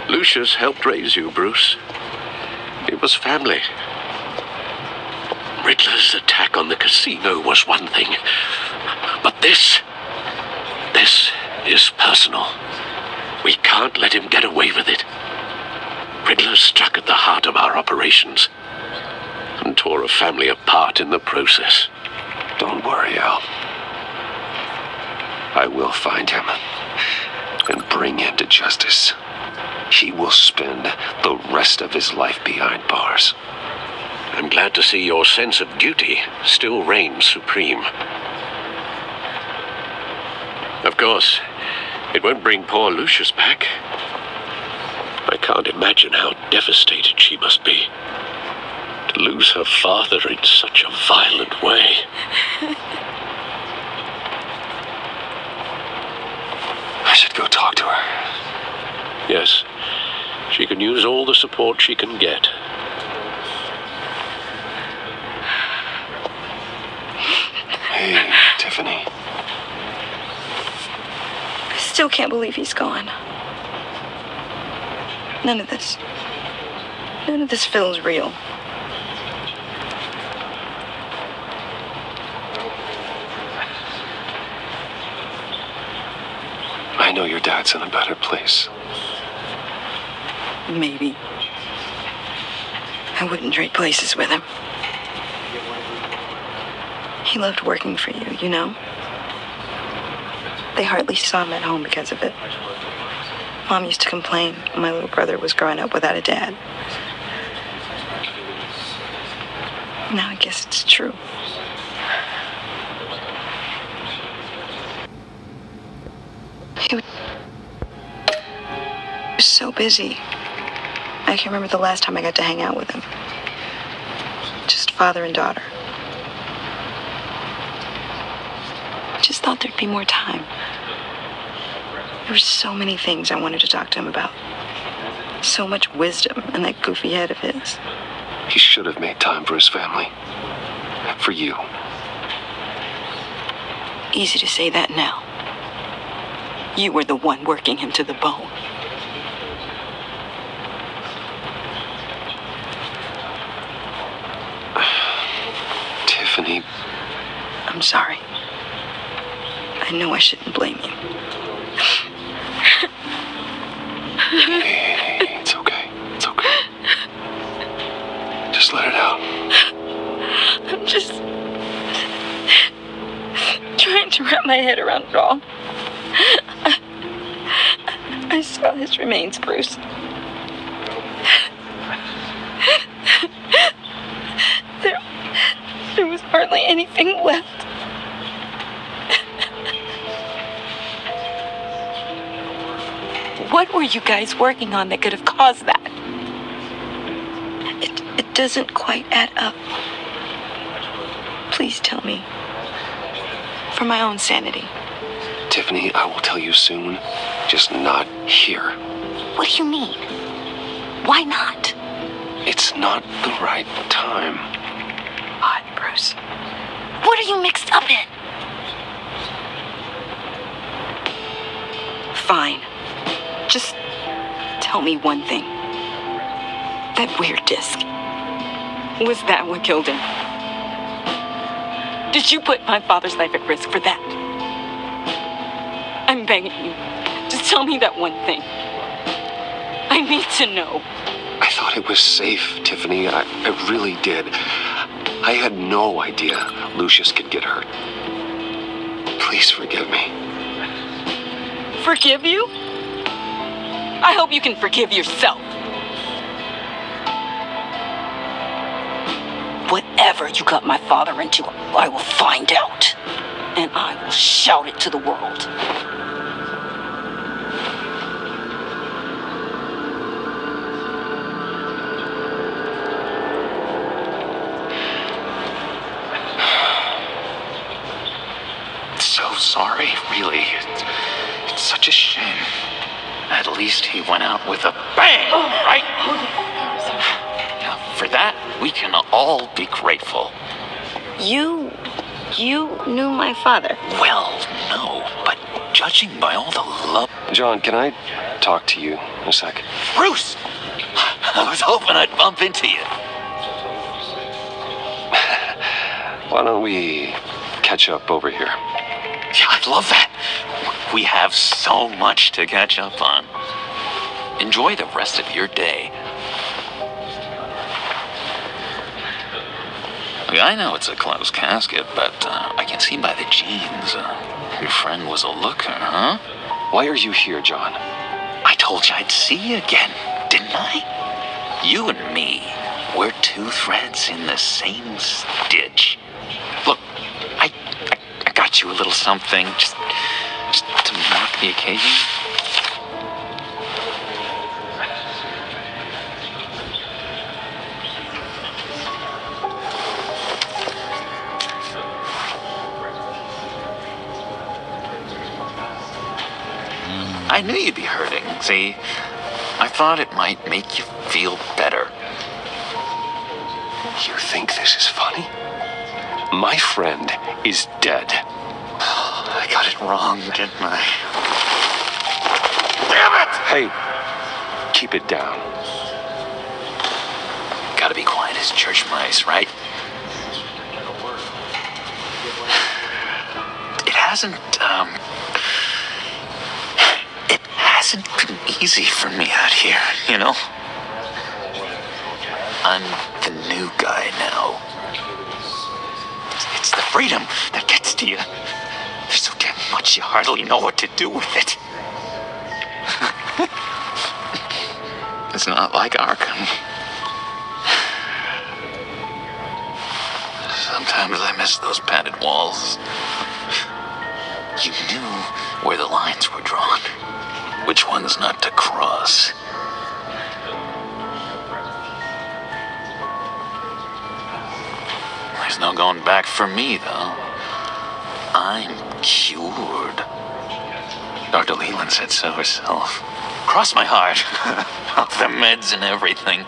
Lucius helped raise you, Bruce. It was family. Riddler's attack on the casino was one thing, but this is personal. We can't let him get away with it. Riddler struck at the heart of our operations and tore a family apart in the process. Don't worry, Al. I will find him and bring him to justice. He will spend the rest of his life behind bars. I'm glad to see your sense of duty still reigns supreme. Of course, it won't bring poor Lucius back. I can't imagine how devastated she must be to lose her father in such a violent way. I should go talk to her. Yes, she can use all the support she can get. Hey, Tiffany. I still can't believe he's gone. None of this feels real. I know your dad's in a better place. Maybe. I wouldn't trade places with him. He loved working for you, you know? They hardly saw him at home because of it. Mom used to complain when my little brother was growing up without a dad. Now I guess it's true. He was so busy. I can't remember the last time I got to hang out with him. Just father and daughter. I just thought there'd be more time. There were so many things I wanted to talk to him about. So much wisdom in that goofy head of his. He should have made time for his family. For you. Easy to say that now. You were the one working him to the bone. Tiffany. I'm sorry. I know I shouldn't blame you. Hey, it's okay. It's okay. Just let it out. I'm just trying to wrap my head around it all. I saw his remains, Bruce. There was hardly anything left. What were you guys working on that could have caused that? It doesn't quite add up. Please tell me. For my own sanity. Tiffany, I will tell you soon. Just not here. What do you mean? Why not? It's not the right time. What, Bruce? Bruce? What are you mixed up in? Fine. Just tell me one thing. That weird disc. Was that what killed him? Did you put my father's life at risk for that? I'm begging you. Just tell me that one thing. I need to know. I thought it was safe, Tiffany. I really did. I had no idea Lucius could get hurt. Please forgive me. Forgive you? I hope you can forgive yourself. Whatever you got my father into, I will find out. And I will shout it to the world. So sorry, really. It's such a shame. At least he went out with a bang, right? Now, for that, we can all be grateful. You knew my father? Well, no, but judging by all the love... John, can I talk to you a sec? Bruce! I was hoping I'd bump into you. Why don't we catch up over here? Yeah, I'd love that. We have so much to catch up on. Enjoy the rest of your day. Look, I know it's a closed casket, but I can see by the jeans. Your friend was a looker, huh? Why are you here, John? I told you I'd see you again, didn't I? You and me, we're two threads in the same stitch. Look, I got you a little something, just to mark the occasion. I knew you'd be hurting, see? I thought it might make you feel better. You think this is funny? My friend is dead. I got it wrong, didn't I? Damn it! Hey, keep it down. Gotta be quiet as church mice, right? It hasn't been easy for me out here, you know? I'm the new guy now. It's the freedom that gets to you. There's so damn much you hardly know what to do with it. It's not like Arkham. Sometimes I miss those padded walls. You knew where the lines were drawn, which ones not to cross. There's no going back for me, though. I'm cured. Dr. Leland said so herself. Cross my heart. Off the meds and everything.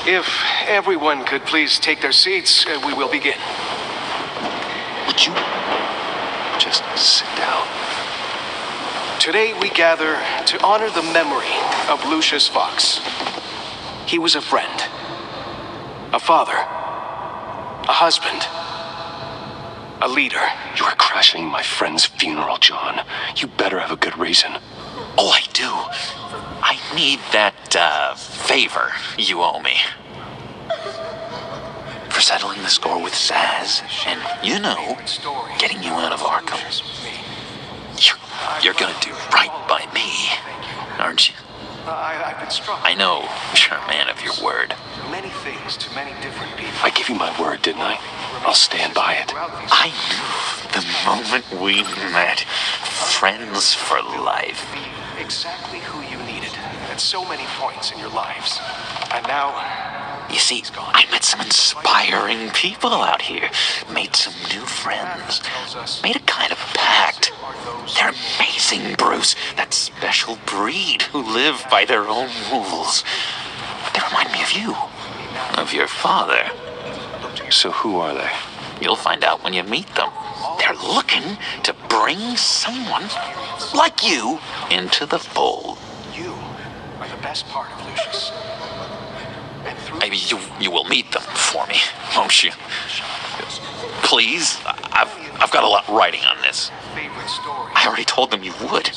If everyone could please take their seats, we will begin. Would you just sit down? Today we gather to honor the memory of Lucius Fox. He was a friend, a father, a husband, a leader. You are crashing my friend's funeral, John. You better have a good reason. Oh, I do. I need that, favor you owe me. For settling the score with Zaz, and, you know, getting you out of Arkham. You're gonna do right by me, aren't you? I've been struck. I know you're a man of your word. Many things to many different people. I gave you my word, didn't I? I'll stand by it. I knew the moment we met. Friends for life. Exactly who you needed at so many points in your lives. And now... You see, I met some inspiring people out here. Made some new friends. Made a kind of pact. They're amazing, Bruce. That special breed who live by their own rules. They remind me of you. of your father. So who are they? You'll find out when you meet them. They're looking to bring someone like you into the fold. You are the best part of Lucius. And through Maybe you will meet them for me, won't you? Please? I've got a lot writing on this. favorite story. I already told them you would.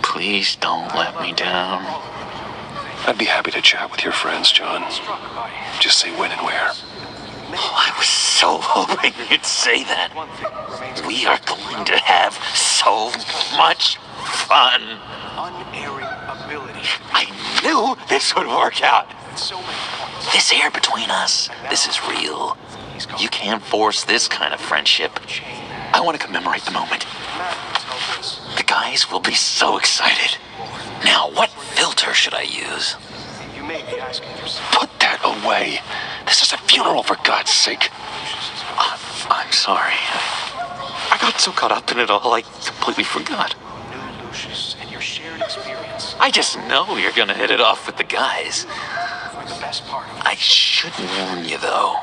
Please don't let me down. I'd be happy to chat with your friends, John. Just say when and where. Oh, I was so hoping you'd say that. We are going to have so much fun. Unerring ability. I knew this would work out. This air between us, this is real. You can't force this kind of friendship. I want to commemorate the moment. The guys will be so excited. Now, what filter should I use? You may be asking yourself. Put that away. This is a funeral, for God's sake. I'm sorry. I got so caught up in it all, I completely forgot. New Lucius and your shared experience. I just know you're gonna hit it off with the guys. For the best part of I should warn you, though.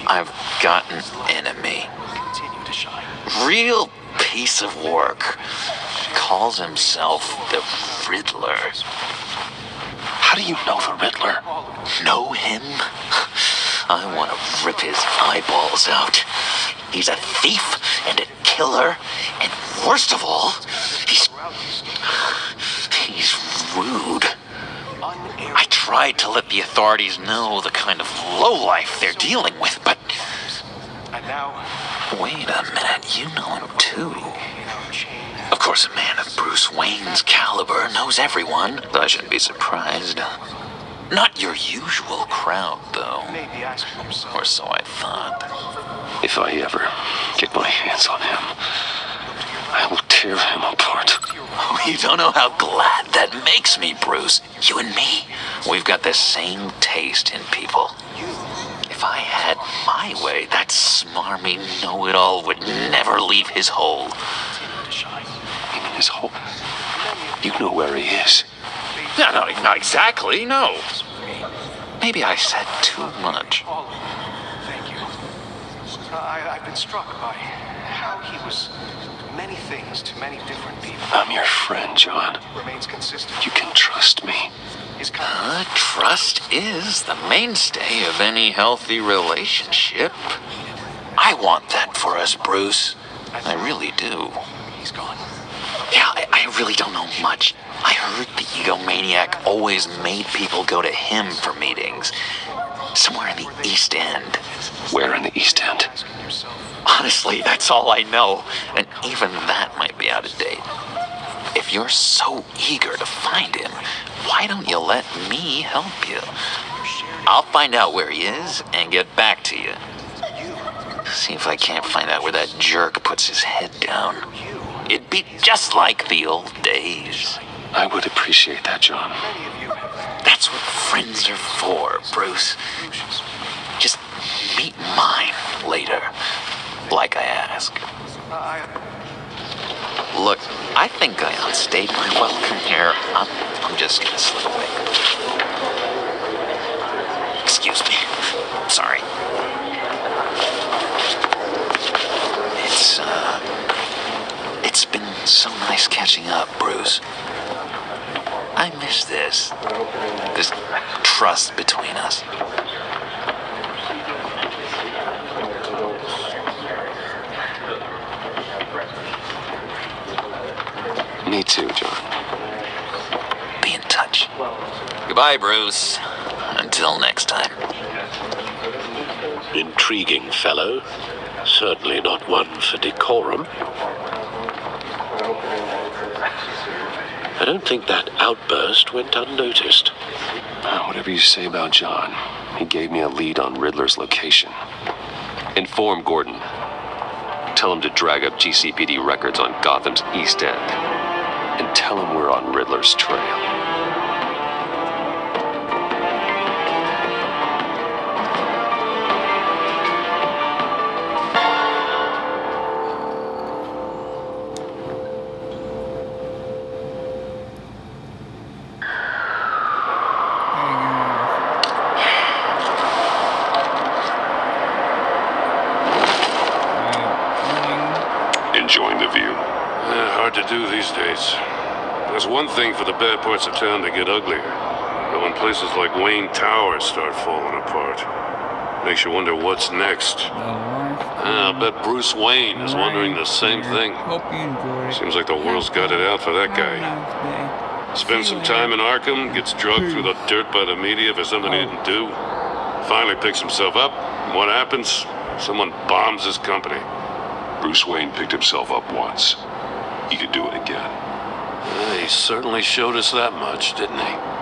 I've got an enemy. continue to shine. Real piece of work. Calls himself the Riddler. How do you know the Riddler? Know him? I want to rip his eyeballs out. He's a thief and a killer, and worst of all, he's rude. I tried to let the authorities know the kind of lowlife they're dealing with, but... And now, Wait a minute, you know him too. Of course, a man of Bruce Wayne's caliber knows everyone. I shouldn't be surprised. Not your usual crowd, though. you may be asking yourself. Or so I thought. If I ever get my hands on him, I will tear him apart. Oh, you don't know how glad that makes me, Bruce. You and me, we've got the same taste in people. If I had my way, that smarmy know-it-all would never leave his hole. You mean his hole? You know where he is. No, not exactly, no. Maybe I said too much. Thank you. I've been struck by how he was many things to many different people. I'm your friend, John. Remains consistent. You can trust me. His kind Trust is the mainstay of any healthy relationship. I want that for us, Bruce. I really do. He's gone. Yeah, I really don't know much. I heard the egomaniac always made people go to him for meetings. Somewhere in the East End. Where in the East End? Honestly, that's all I know. And even that might be out of date. If you're so eager to find him, why don't you let me help you? I'll find out where he is and get back to you. See if I can't find out where that jerk puts his head down. It'd be just like the old days. I would appreciate that, John. That's what friends are for, Bruce. Just meet mine later, like I ask. Look, I think I outstayed my welcome here. I'm just gonna slip away. Excuse me. Sorry. It's been so nice catching up, Bruce. I miss this trust between us. Me too, John. Be in touch. Goodbye, Bruce. Until next time. Intriguing fellow. Certainly not one for decorum. I don't think that outburst went unnoticed. Whatever you say about John, he gave me a lead on Riddler's location. Inform Gordon. Tell him to drag up GCPD records on Gotham's East End. And tell him we're on Riddler's trail. days. There's one thing for the bad parts of town to get uglier. But when places like Wayne Tower start falling apart, makes you wonder what's next. I bet Bruce Wayne is wondering the same thing. Hope you enjoyed it. Seems like the world's got it out for that guy. Spends some time in Arkham, gets drugged through the dirt by the media for something he didn't do. Finally picks himself up. What happens? Someone bombs his company. Bruce Wayne picked himself up once. He could do it again. He certainly showed us that much, didn't he?